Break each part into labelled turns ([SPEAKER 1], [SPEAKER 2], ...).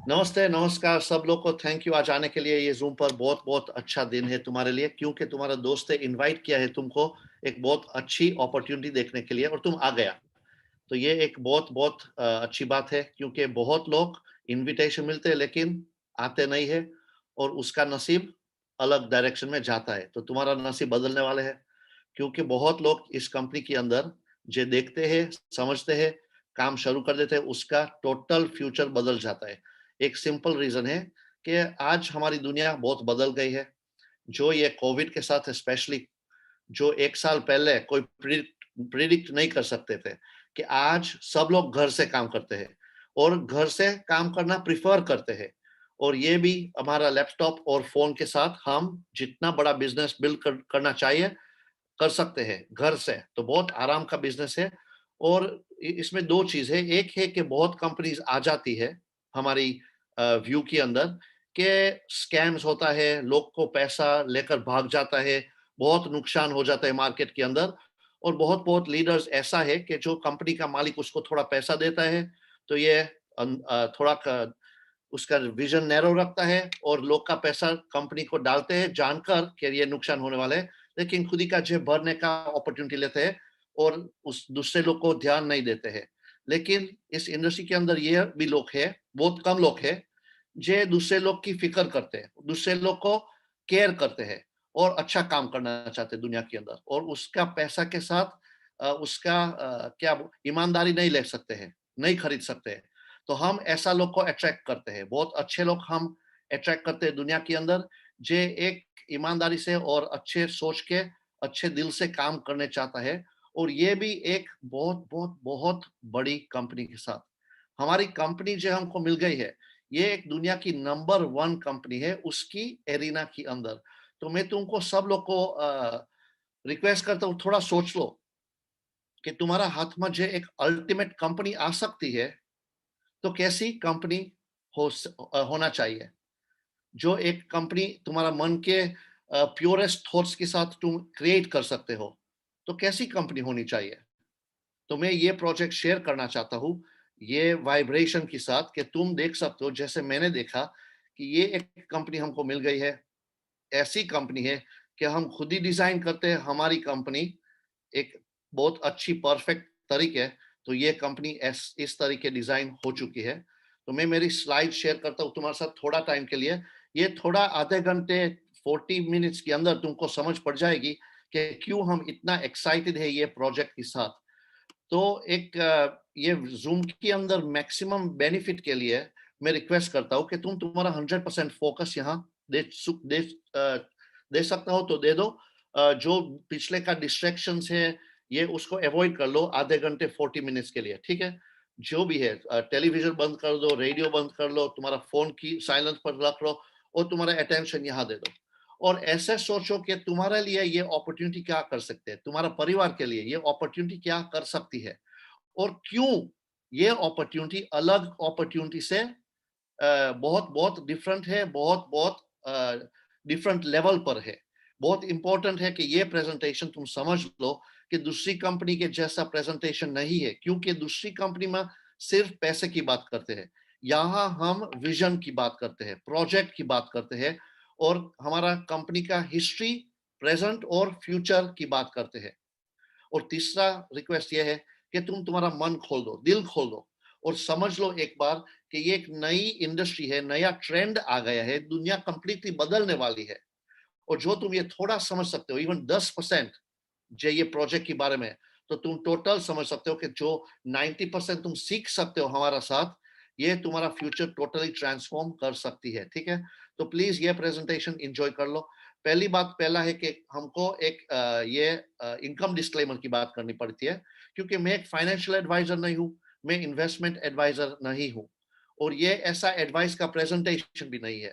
[SPEAKER 1] नमस्ते, नमस्कार सब लोग को। थैंक यू आज आने के लिए। ये जूम पर बहुत बहुत अच्छा दिन है तुम्हारे लिए, क्योंकि तुम्हारा दोस्त ने इनवाइट किया है तुमको एक बहुत अच्छी अपॉर्चुनिटी देखने के लिए और तुम आ गया। तो ये एक बहुत बहुत अच्छी बात है, क्योंकि बहुत लोग इनविटेशन मिलते हैं लेकिन आते नहीं है और उसका नसीब अलग डायरेक्शन में जाता है। तो तुम्हारा नसीब बदलने वाले है, क्योंकि बहुत लोग इस कंपनी के अंदर जो देखते हैं, समझते हैं, काम शुरू कर देते हैं, उसका टोटल फ्यूचर बदल जाता है। एक सिंपल रीजन है कि आज हमारी दुनिया बहुत बदल गई है। जो ये कोविड के साथ स्पेशली, जो एक साल पहले कोई प्रिडिक्ट नहीं कर सकते थे कि आज सब लोग घर से काम करते हैं और घर से काम करना प्रिफर करते हैं। और ये भी हमारा लैपटॉप और फोन के साथ हम जितना बड़ा बिजनेस बिल्ड करना चाहिए कर सकते हैं घर से। तो बहुत आराम का बिजनेस है। और इसमें दो चीज है। एक है कि बहुत कंपनीज आ जाती है हमारी व्यू के अंदर के स्कैम्स होता है, लोग को पैसा लेकर भाग जाता है, बहुत नुकसान हो जाता है मार्केट के अंदर। और बहुत बहुत लीडर्स ऐसा है कि जो कंपनी का मालिक उसको थोड़ा पैसा देता है तो ये थोड़ा उसका विजन नैरो रखता है और लोग का पैसा कंपनी को डालते हैं जानकर कि ये नुकसान होने वाले है, लेकिन खुद ही का जेब भरने का अपॉर्चुनिटी लेते हैं और उस दूसरे लोग को ध्यान नहीं देते हैं। लेकिन इस इंडस्ट्री के अंदर ये भी लोग है, बहुत कम लोग है जो दूसरे लोग की फिक्र करते हैं, दूसरे लोग को केयर करते हैं और अच्छा काम करना चाहते हैं दुनिया के अंदर, और उसका पैसा के साथ उसका क्या ईमानदारी नहीं ले सकते हैं, नहीं खरीद सकते हैं। तो हम ऐसा लोग को अट्रैक्ट करते हैं, बहुत अच्छे लोग हम अट्रैक्ट करते हैं दुनिया के अंदर, जे एक ईमानदारी से और अच्छे सोच के अच्छे दिल से काम करने चाहता है। और ये भी एक बहुत बहुत बहुत बड़ी कंपनी के साथ हमारी कंपनी जो हमको मिल गई है, ये एक दुनिया की नंबर 1 कंपनी है उसकी एरिना के अंदर। तो मैं तुमको सब लोग को रिक्वेस्ट करता हूँ, थोड़ा सोच लो कि तुम्हारा हाथ में जो एक अल्टीमेट कंपनी आ सकती है तो कैसी कंपनी होना चाहिए। जो एक कंपनी तुम्हारा मन के प्योरेस्ट थॉट्स के साथ तुम क्रिएट कर सकते हो, तो कैसी कंपनी होनी चाहिए। तो मैं ये प्रोजेक्ट शेयर करना चाहता हूँ ये वाइब्रेशन के साथ कि तुम देख सकते हो जैसे मैंने देखा कि ये एक कंपनी हमको मिल गई है। ऐसी कंपनी है कि हम खुद ही डिजाइन करते हैं हमारी कंपनी एक बहुत अच्छी परफेक्ट तरीके। तो ये कंपनी इस तरीके डिजाइन हो चुकी है। तो मैं मेरी स्लाइड शेयर करता हूँ तुम्हारे साथ थोड़ा टाइम के लिए। ये थोड़ा आधे घंटे 40 मिनट्स के अंदर तुमको समझ पड़ जाएगी कि क्यों हम इतना एक्साइटेड है ये प्रोजेक्ट के साथ। तो एक ये जूम के अंदर मैक्सिमम बेनिफिट के लिए मैं रिक्वेस्ट करता हूँ कि तुम तुम्हारा 100% फोकस यहाँ दे दे दे सकता हो तो दे दो। जो पिछले का डिस्ट्रैक्शन है ये उसको अवॉइड कर लो आधे घंटे 40 मिनट्स के लिए, ठीक है। जो भी है टेलीविजन बंद कर दो, रेडियो बंद कर लो, तुम्हारा फोन की साइलेंस पर रख लो और तुम्हारा अटेंशन यहाँ दे दो। और ऐसे सोचो कि तुम्हारे लिए ये अपॉर्चुनिटी क्या कर सकते हैं, तुम्हारा परिवार के लिए ये अपॉर्चुनिटी क्या कर सकती है और क्यों ये अपॉर्चुनिटी अलग अपॉर्चुनिटी से बहुत बहुत डिफरेंट है, बहुत बहुत डिफरेंट लेवल पर है। बहुत इंपॉर्टेंट है कि ये प्रेजेंटेशन तुम समझ लो कि दूसरी कंपनी के जैसा प्रेजेंटेशन नहीं है, क्योंकि दूसरी कंपनी में सिर्फ पैसे की बात करते हैं। यहाँ हम विजन की बात करते हैं, प्रोजेक्ट की बात करते हैं और हमारा कंपनी का हिस्ट्री, प्रेजेंट और फ्यूचर की बात करते हैं। और तीसरा रिक्वेस्ट ये है कि तुम तुम्हारा मन खोल दो, दिल खोल दो और समझ लो एक बार कि ये एक नई इंडस्ट्री है, नया ट्रेंड आ गया है, दुनिया कंप्लीटली बदलने वाली है। और जो तुम ये थोड़ा समझ सकते हो, इवन 10% जो ये प्रोजेक्ट के बारे में, तो तुम टोटल समझ सकते हो कि जो 90% तुम सीख सकते हो हमारा साथ, ये तुम्हारा फ्यूचर टोटली ट्रांसफॉर्म कर सकती है, ठीक है। तो प्लीज ये प्रेजेंटेशन एंजॉय कर लो। पहली बात पहला है कि हमको एक ये इनकम डिस्क्लेमर की बात करनी पड़ती है, क्योंकि मैं एक फाइनेंशियल एडवाइजर नहीं हूँ, मैं इन्वेस्टमेंट एडवाइजर नहीं हूँ और ये ऐसा एडवाइस का प्रेजेंटेशन भी नहीं है।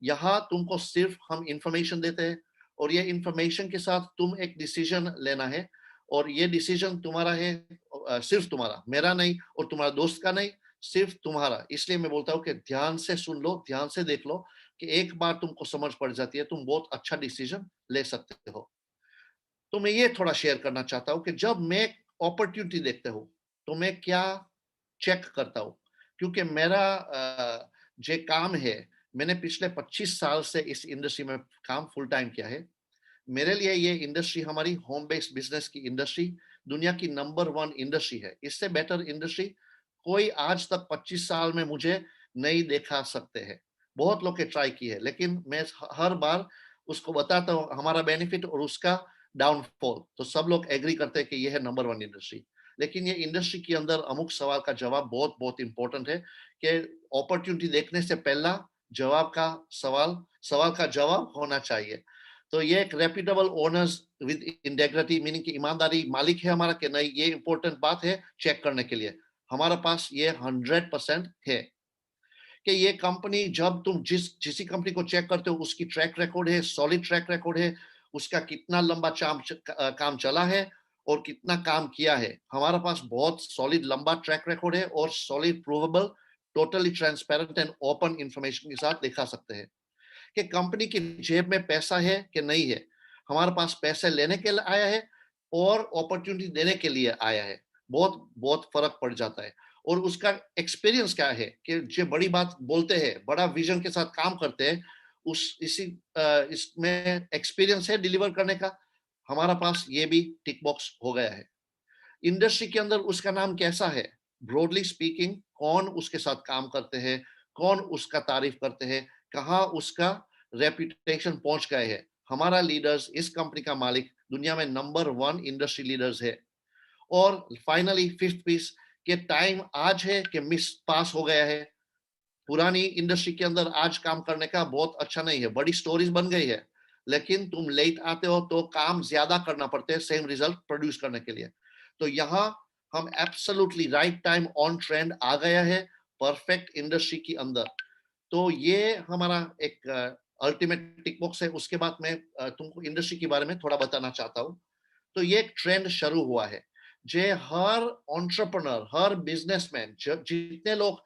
[SPEAKER 1] यहाँ तुमको सिर्फ हम इंफॉर्मेशन देते हैं और ये इंफॉर्मेशन के साथ तुम एक डिसीजन लेना है। और ये डिसीजन तुम्हारा है, सिर्फ तुम्हारा, मेरा नहीं और तुम्हारा दोस्त का नहीं, सिर्फ तुम्हारा। इसलिए मैं बोलता हूँ कि ध्यान से सुन लो, ध्यान से देख लो कि एक बार तुमको समझ पड़ जाती है तुम बहुत अच्छा डिसीजन ले सकते हो। तो मैं ये थोड़ा शेयर करना चाहता हूँ कि जब मैं अपॉर्चुनिटी देखता हूँ तो मैं क्या चेक करता हूँ, क्योंकि मेरा जे काम है, मैंने पिछले 25 साल से इस इंडस्ट्री में काम फुल टाइम किया है। मेरे लिए ये इंडस्ट्री हमारी होम बेस्ड बिजनेस की इंडस्ट्री दुनिया की नंबर 1 इंडस्ट्री है। इससे बेटर इंडस्ट्री कोई आज तक 25 साल में मुझे नहीं देखा सकते हैं। बहुत लोग के ट्राई की है, लेकिन मैं हर बार उसको बताता हूँ हमारा बेनिफिट और उसका डाउनफॉल, तो सब लोग एग्री करते हैं कि ये है नंबर 1 इंडस्ट्री। लेकिन ये इंडस्ट्री के अंदर अमुक सवाल का जवाब बहुत बहुत इंपॉर्टेंट है कि अपॉर्चुनिटी देखने से पहला जवाब का सवाल का जवाब होना चाहिए। तो ये एक reputable owners with integrity, meaning की ईमानदारी मालिक है हमारा कि नहीं, ये इंपॉर्टेंट बात है चेक करने के लिए। हमारा पास ये 100% है कि ये कंपनी, जब तुम जिस कंपनी को चेक करते हो उसकी ट्रैक रिकॉर्ड है, सॉलिड ट्रैक रिकॉर्ड है, उसका कितना लंबा काम चला है और कितना काम किया है। हमारा पास बहुत सॉलिड लंबा ट्रैक रिकॉर्ड है और solid provable, totally transparent and open information के साथ दिखा सकते हैं कि कंपनी की जेब में पैसा है कि नहीं है। हमारे पास पैसे लेने के लिए आया है और अपॉर्चुनिटी देने के लिए आया है, बहुत बहुत फर्क पड़ जाता है। और उसका एक्सपीरियंस क्या है कि जो बड़ी बात बोलते हैं, बड़ा विजन के साथ काम करते हैं, इसमें एक्सपीरियंस है डिलीवर करने का। हमारा पास ये भी टिक बॉक्स हो गया है। इंडस्ट्री के अंदर उसका नाम कैसा है, ब्रॉडली स्पीकिंग, कौन उसके साथ काम करते हैं, कौन उसका तारीफ करते हैं, कहाँ उसका रेपुटेशन पहुंच गए है। हमारा लीडर्स, इस कंपनी का मालिक दुनिया में नंबर 1 इंडस्ट्री लीडर्स है। और फाइनली फिफ्थ पीस के टाइम आज है कि मिस पास हो गया है। पुरानी इंडस्ट्री के अंदर आज काम करने का बहुत अच्छा नहीं है, बड़ी स्टोरीज बन गई है, लेकिन तुम लेट आते हो तो काम ज्यादा करना पड़ता है सेम रिजल्ट प्रोड्यूस करने के लिए। तो यहाँ हम absolutely right time on trend आ गया है परफेक्ट इंडस्ट्री के अंदर। तो ये हमारा एक अल्टीमेट टिक बॉक्स है। उसके बाद मैं तुमको इंडस्ट्री के बारे में थोड़ा बताना चाहता हूँ। तो ये एक ट्रेंड शुरू हुआ है, जे हर एंटरप्रेन्योर, हर बिजनेसमैन, जितने लोग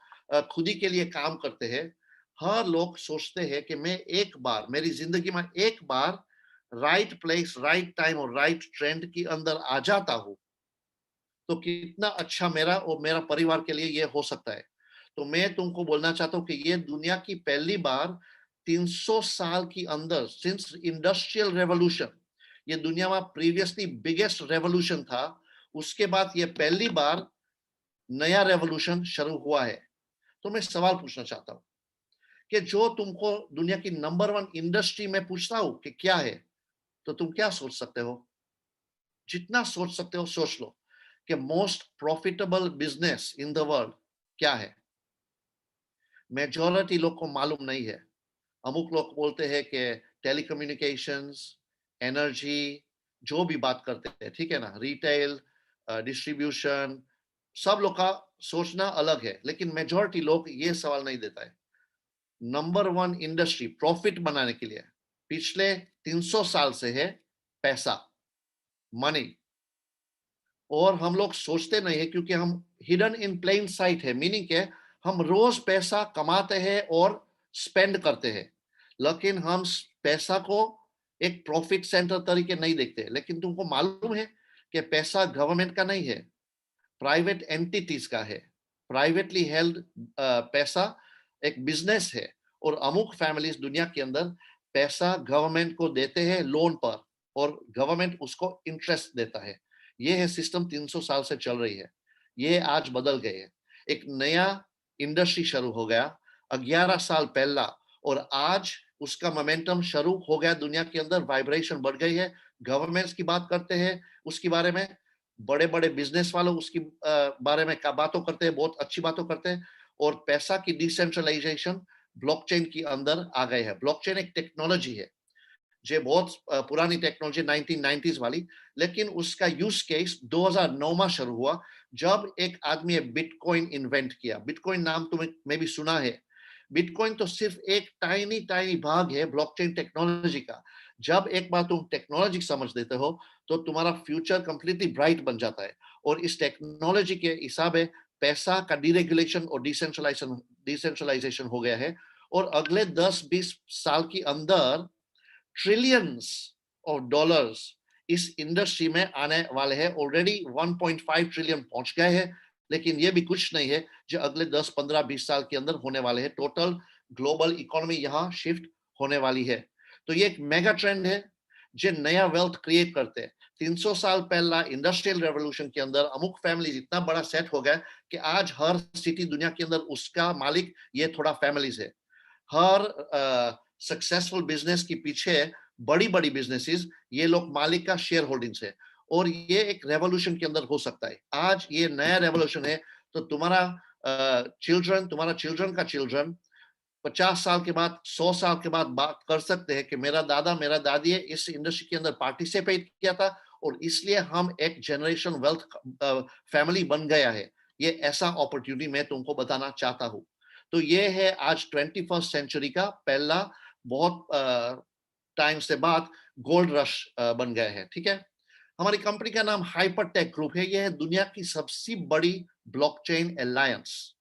[SPEAKER 1] खुदी के लिए काम करते हैं, हर लोग सोचते हैं कि मैं एक बार मेरी जिंदगी में एक बार राइट प्लेस, राइट टाइम और राइट ट्रेंड के अंदर आ जाता हूँ तो कितना अच्छा मेरा और मेरा परिवार के लिए ये हो सकता है। तो मैं तुमको बोलना चाहता हूँ कि ये दुनिया की पहली बार 300 साल के अंदर, सिंस इंडस्ट्रियल रेवोल्यूशन, ये दुनिया में प्रीवियसली बिगेस्ट रेवोल्यूशन था, उसके बाद ये पहली बार नया रेवोल्यूशन शुरू हुआ है। तो मैं सवाल पूछना चाहता हूँ कि जो तुमको दुनिया की नंबर 1 इंडस्ट्री में पूछता हूँ कि क्या है, तो तुम क्या सोच सकते हो? जितना सोच सकते हो सोच लो कि most profitable business in the world क्या है। मेजॉरिटी लोग को मालूम नहीं है। अमुक लोग बोलते हैं कि टेलीकम्युनिकेशंस, एनर्जी, जो भी बात करते हैं, ठीक है ना, रिटेल, डिस्ट्रीब्यूशन, सब लोग का सोचना अलग है, लेकिन मेजॉरिटी लोग ये सवाल नहीं देता है। नंबर 1 इंडस्ट्री प्रॉफिट बनाने के लिए पिछले 300 साल से है पैसा, मनी। और हम लोग सोचते नहीं है क्योंकि हम हिडन इन प्लेन साइट है, मीनिंग के हम रोज पैसा कमाते हैं और स्पेंड करते हैं, लेकिन हम पैसा को एक प्रॉफिट सेंटर तरीके नहीं देखते। लेकिन तुमको मालूम है कि पैसा गवर्नमेंट का नहीं है, प्राइवेट एंटिटीज का है। प्राइवेटली हेल्ड पैसा एक बिजनेस है, और अमुक फैमिलीज दुनिया के अंदर पैसा गवर्नमेंट को देते हैं लोन पर, और गवर्नमेंट उसको इंटरेस्ट देता है। ये है सिस्टम 300 साल से चल रही है। ये आज बदल गए है, एक नया इंडस्ट्री शुरू हो गया 11 साल पहला, और आज उसका मोमेंटम शुरू हो गया दुनिया के अंदर, वाइब्रेशन बढ़ गई है। गवर्नमेंट्स की बात करते हैं उसके बारे में, बड़े बड़े बिजनेस वालों उसकी बारे में बातों करते हैं, बहुत अच्छी बातों करते हैं। और पैसा की डिसेंट्रलाइजेशन ब्लॉकचेन के अंदर आ गए है। ब्लॉकचेन एक टेक्नोलॉजी है, जो बहुत पुरानी टेक्नोलॉजी 1990s वाली, लेकिन उसका यूज केस 2009 में शुरू हुआ, जब एक आदमी ने बिटकॉइन इन्वेंट किया। बिटकॉइन नाम तुम्हें में भी सुना है। बिटकॉइन तो सिर्फ एक टाइनी टाइनी भाग है ब्लॉकचेन टेक्नोलॉजी का। जब एक बार तुम टेक्नोलॉजी समझ लेते हो तो तुम्हारा फ्यूचर कंप्लीटली ब्राइट बन जाता है। और इस टेक्नोलॉजी के हिसाब है पैसा का डीरेगुलेशन और डिसेंट्रलाइजेशन हो गया है। और अगले 10-20 साल के अंदर ट्रिलियंस ऑफ डॉलर्स इस इंडस्ट्री में आने वाले हैं। ऑलरेडी 1.5 ट्रिलियन पहुंच गए हैं, लेकिन ये भी कुछ नहीं है जो अगले 10, 15, 20 साल के अंदर होने वाले हैं। टोटल ग्लोबल इकोनॉमी यहाँ शिफ्ट होने वाली है। तो ये एक मेगा ट्रेंड है जो नया वेल्थ क्रिएट करते हैं। 300 साल पहला इंडस्ट्रियल रेवोल्यूशन के अंदर अमुक फैमिली इतना बड़ा सेट हो गया कि आज हर सिटी दुनिया के अंदर उसका मालिक ये थोड़ा फैमिलीज है। हर सक्सेसफुल बिजनेस के पीछे बड़ी बड़ी बिजनेसेस ये लोग मालिक का शेयर होल्डिंग्स है, और ये एक रेवोल्यूशन के अंदर हो सकता है। आज ये नया रेवोल्यूशन है, तो तुम्हारा चिल्ड्रन का चिल्ड्रन 50 साल के बाद, 100 साल के बाद बात कर सकते हैं कि मेरा दादा मेरा दादी इस इंडस्ट्री के अंदर पार्टिसिपेट किया था और इसलिए हम एक जनरेशन वेल्थ फैमिली बन गया है। ये ऐसा अपॉर्चुनिटी मैं तुमको बताना चाहता हूँ। तो ये है आज 21st सेंचुरी का पहला बहुत टाइम से बाद गोल्ड रश बन गया है। ठीक है, हमारी कंपनी का नाम हाइपरटेक ग्रुप है। यह है दुनिया की सबसे बड़ी ब्लॉकचेन अलायंस।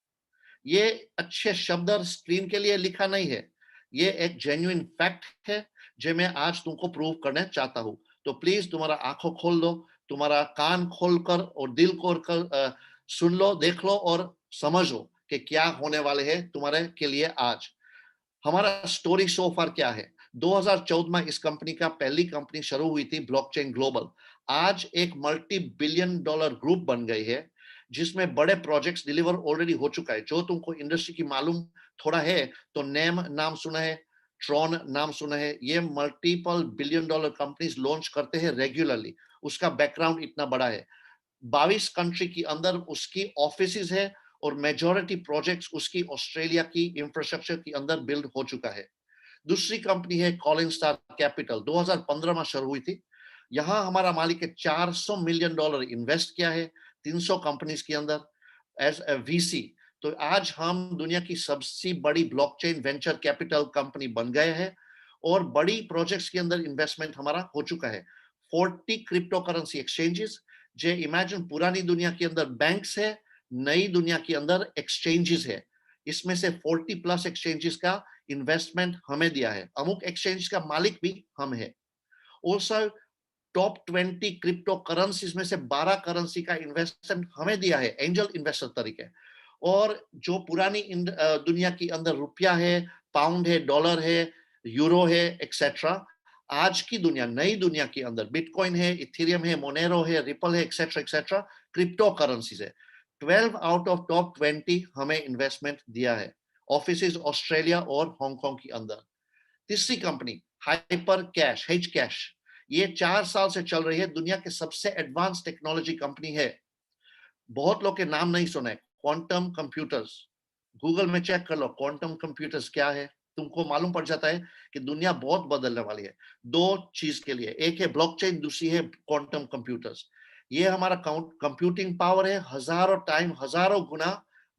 [SPEAKER 1] ये अच्छे शब्द और स्क्रीन के लिए लिखा नहीं है, ये एक जेन्युइन फैक्ट है जो मैं आज तुमको प्रूव करना चाहता हूँ। तो प्लीज तुम्हारा आंखों खोल दो, तुम्हारा कान खोलकर और दिल खोल कर सुन लो, देख लो और समझो कि क्या होने वाले हैं तुम्हारे के लिए आज। हमारा स्टोरी सो फार क्या है। 2014 में इस कंपनी का पहली कंपनी शुरू हुई थी ब्लॉकचेन ग्लोबल। आज एक मल्टी बिलियन डॉलर ग्रुप बन गई है जिसमें बड़े प्रोजेक्ट्स डिलीवर ऑलरेडी हो चुका है। जो तुमको इंडस्ट्री की मालूम थोड़ा है तो नेम नाम सुना है, ट्रॉन नाम सुना है। ये multiple billion dollar companies launch करते हैं रेगुलरली। उसका बैकग्राउंड इतना बड़ा है। 22 कंट्री के अंदर उसकी ऑफिस है और मेजॉरिटी प्रोजेक्ट्स उसकी ऑस्ट्रेलिया की इंफ्रास्ट्रक्चर के अंदर बिल्ड हो चुका है। दूसरी कंपनी है कॉलिन स्टार कैपिटल, 2015 में शुरू हुई थी। यहाँ हमारा मालिक है $400 मिलियन इन्वेस्ट किया है 300 कंपनीज के अंदर एज ए वीसी। तो आज हम दुनिया की सबसे बड़ी ब्लॉकचेन वेंचर कैपिटल कंपनी बन गए हैं और बड़ी प्रोजेक्ट्स के अंदर इन्वेस्टमेंट हमारा हो चुका है। 40 क्रिप्टो करेंसी एक्सचेंजेस, जो इमेजिन पुरानी दुनिया के अंदर बैंक्स है, नई दुनिया के अंदर एक्सचेंजेस है। इसमें से 40 प्लस एक्सचेंजेस का इन्वेस्टमेंट हमें दिया है। अमुक एक्सचेंज का मालिक भी हम है। ऑल्सो टॉप 20 क्रिप्टो करेंसीज में से 12 करेंसी का इन्वेस्टमेंट हमें दिया है एंजल इन्वेस्टर तरीके। और जो पुरानी दुनिया के अंदर रुपया है, पाउंड है, डॉलर है, यूरो है, एक्सेट्रा, आज की दुनिया नई दुनिया के अंदर बिटकॉइन है, इथेरियम है, मोनेरो है, रिपल है, एक्सेट्रा एक्सेट्रा क्रिप्टो करेंसीज है। 12 आउट ऑफ टॉप 20 हमें इन्वेस्टमेंट दिया है, ऑफिस ऑस्ट्रेलिया और हांगकांग के अंदर। तीसरी company hyper cash, H cash, ये 4 साल से चल रही है, दुनिया के सबसे एडवांस टेक्नोलॉजी कंपनी है। बहुत लोग के नाम नहीं सुने, क्वांटम कंप्यूटर्स। गूगल में चेक कर लो क्वांटम कंप्यूटर्स क्या है, तुमको मालूम पड़ जाता है कि दुनिया बहुत बदलने वाली है। दो चीज के लिए, एक है ब्लॉकचेन, दूसरी है क्वांटम कंप्यूटर्स। ये हमारा कंप्यूटिंग पावर है, हजारों टाइम, हजारों गुना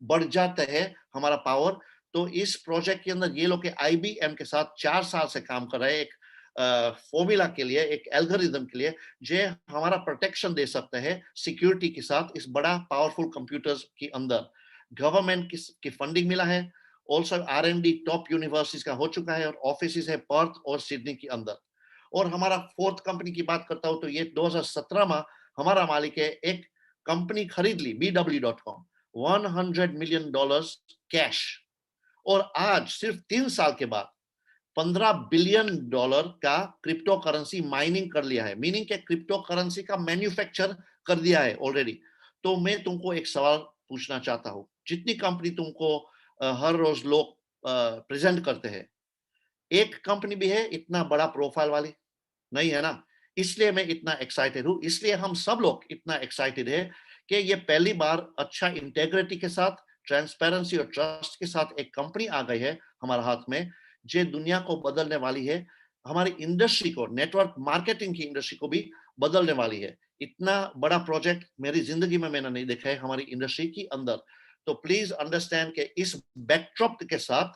[SPEAKER 1] बढ़ जाता है हमारा पावर। तो इस प्रोजेक्ट के अंदर ये लोग के आईबीएम के साथ 4 साल से काम कर रहे हैं, एक फॉर्मूला के लिए, एक एल्गोरिदम के लिए, जो हमारा प्रोटेक्शन दे सकते हैं सिक्योरिटी के साथ इस बड़ा पावरफुल कंप्यूटर्स के अंदर। गवर्नमेंट की फंडिंग मिला है। ऑल्सो R&D टॉप यूनिवर्सिटीज का हो चुका है और ऑफिस है पर्थ और सिडनी के अंदर। और हमारा फोर्थ कंपनी की बात करता हूं तो ये 2017 में हमारा मालिक है एक कंपनी खरीद ली, BW.com, $100 मिलियन कैश। और आज सिर्फ 3 साल के बाद $15 बिलियन का क्रिप्टो करेंसी माइनिंग कर लिया है, मीनिंग के क्रिप्टो करेंसी का मैन्युफैक्चर कर दिया है ऑलरेडी। तो मैं तुमको एक सवाल पूछना चाहता हूँ, जितनी कंपनी तुमको हर रोज लोग प्रेजेंट करते हैं, एक कंपनी भी है इतना बड़ा प्रोफाइल वाली? नहीं है ना। इसलिए मैं इतना एक्साइटेड हूँ, इसलिए हम सब लोग इतना एक्साइटेड है कि ये पहली बार अच्छा इंटेग्रिटी के साथ, ट्रांसपेरेंसी और ट्रस्ट के साथ एक कंपनी आ गई है हमारे हाथ में, जो दुनिया को बदलने वाली है। हमारी इंडस्ट्री को, नेटवर्क मार्केटिंग की इंडस्ट्री को भी बदलने वाली है। इतना बड़ा प्रोजेक्ट मेरी जिंदगी में मैंने नहीं देखा है हमारी इंडस्ट्री के अंदर। तो प्लीज अंडरस्टैंड कि इस बैकड्रॉप के साथ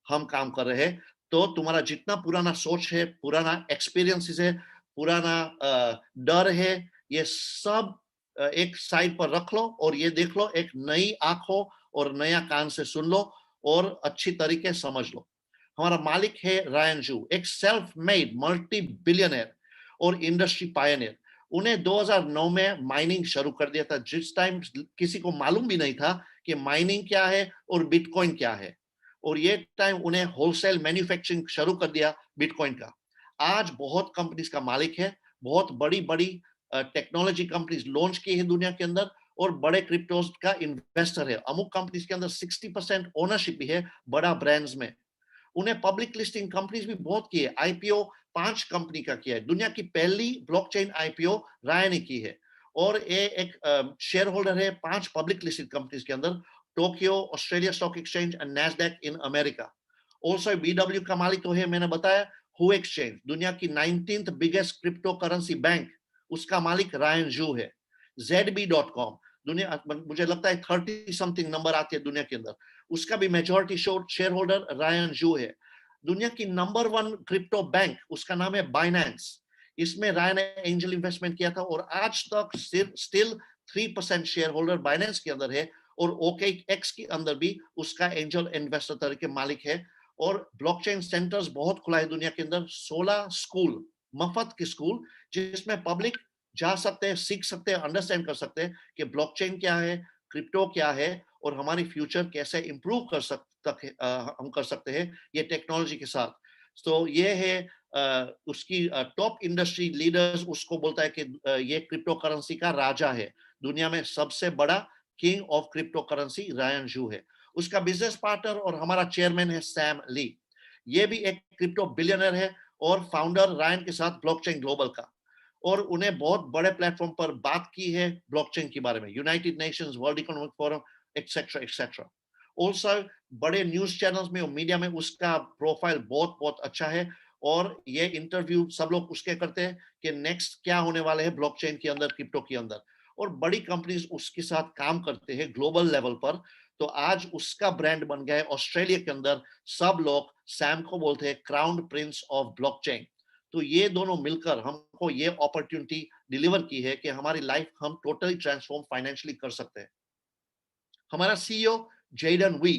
[SPEAKER 1] हम काम कर रहे हैं। तो तुम्हारा जितना पुराना सोच है, पुराना एक्सपीरियंसेस है, पुराना डर है, ये सब एक साइड पर रख लो और ये देख लो, एक नई आंखों और नया कान से सुन लो और अच्छी तरीके समझ लो। हमारा मालिक है रायन जू, एक सेल्फ मेड मल्टी बिलियनर और इंडस्ट्री पायनियर। उन्हें 2009 में माइनिंग शुरू कर दिया था, जिस टाइम किसी को मालूम भी नहीं था कि माइनिंग क्या है और बिटकॉइन क्या है। और ये टाइम उन्हें होलसेल मैन्युफैक्चरिंग शुरू कर दिया बिटकॉइन का। आज बहुत कंपनीज का मालिक है, बहुत बड़ी बड़ी टेक्नोलॉजी कंपनीज लॉन्च की है दुनिया के अंदर, और बड़े क्रिप्टोज का इन्वेस्टर है। अमुक कंपनीज के अंदर 60% ओनरशिप भी है बड़ा ब्रांड्स में। उन्हें पब्लिक लिस्टिंग कंपनीज भी बहुत की है। आईपीओ 5 कंपनी का किया है। दुनिया की पहली ब्लॉकचेन आईपीओ राय ने की है, और ये एक शेयर होल्डर है 5 पब्लिक लिस्टेड कंपनीज के अंदर, Tokyo, Australia stock exchange and Nasdaq in America. Also BW का मालिक तो है, मैंने बताया, हु एक्सचेंज, दुनिया की 19th biggest crypto currency bank, उसका मालिक रायन जू है। ZB.com, दुनिया, मुझे लगता है 30 समथिंग नंबर आती है दुनिया के अंदर, उसका भी मेजॉरिटी शेयर होल्डर रायन जू है। दुनिया की नंबर 1 क्रिप्टो बैंक, उसका नाम है बाइनेंस, इसमें रायन ने एंजल इन्वेस्टमेंट किया था, और आज तक स्टिल 3% शेयर होल्डर बाइनेंस के अंदर है, और ओके एक्स के अंदर भी उसका एंजल इन्वेस्टर तरीके मालिक है। और ब्लॉकचेन सेंटर्स बहुत खुला है दुनिया के अंदर, 16 स्कूल, मफत के स्कूल, जिसमें पब्लिक जा सकते हैं, सीख सकते हैं, अंडरस्टैंड कर सकते हैं कि ब्लॉकचेन क्या है, क्रिप्टो क्या है, और हमारी फ्यूचर कैसे इंप्रूव हम कर सकते हैं ये टेक्नोलॉजी के साथ। तो ये है उसकी टॉप इंडस्ट्री लीडर्स उसको बोलता है कि ये क्रिप्टो करेंसी का राजा है, दुनिया में सबसे बड़ा king of crypto currency Ryan जू है। उसका बिजनेस पार्टनर और हमारा चेयरमैन है सैम ली, ये भी एक क्रिप्टो बिलियनर है, और फाउंडर रायन के साथ ब्लॉकचेन ग्लोबल का। और उन्हें बहुत बड़े प्लेटफॉर्म पर बात की है ब्लॉकचेन के बारे में, United Nations, world economic forum, etcetera etcetera. Also बड़े न्यूज चैनल्स में और मीडिया में उसका प्रोफाइल बहुत बहुत अच्छा है, और ये इंटरव्यू सब लोग उसके करते हैं कि नेक्स्ट क्या होने वाले हैं ब्लॉकचेन के अंदर, क्रिप्टो के अंदर, और बड़ी कंपनीज उसके साथ काम करते हैं ग्लोबल लेवल पर। तो आज उसका ब्रांड बन गया है ऑस्ट्रेलिया के अंदर, सब लोग सैम को बोलते हैं क्राउन प्रिंस ऑफ ब्लॉकचेन। तो ये दोनों मिलकर हमको ये अपॉर्चुनिटी डिलीवर की है कि हमारी लाइफ हम टोटली ट्रांसफॉर्म फाइनेंशियली कर सकते हैं। हमारा सीईओ जेडन वी,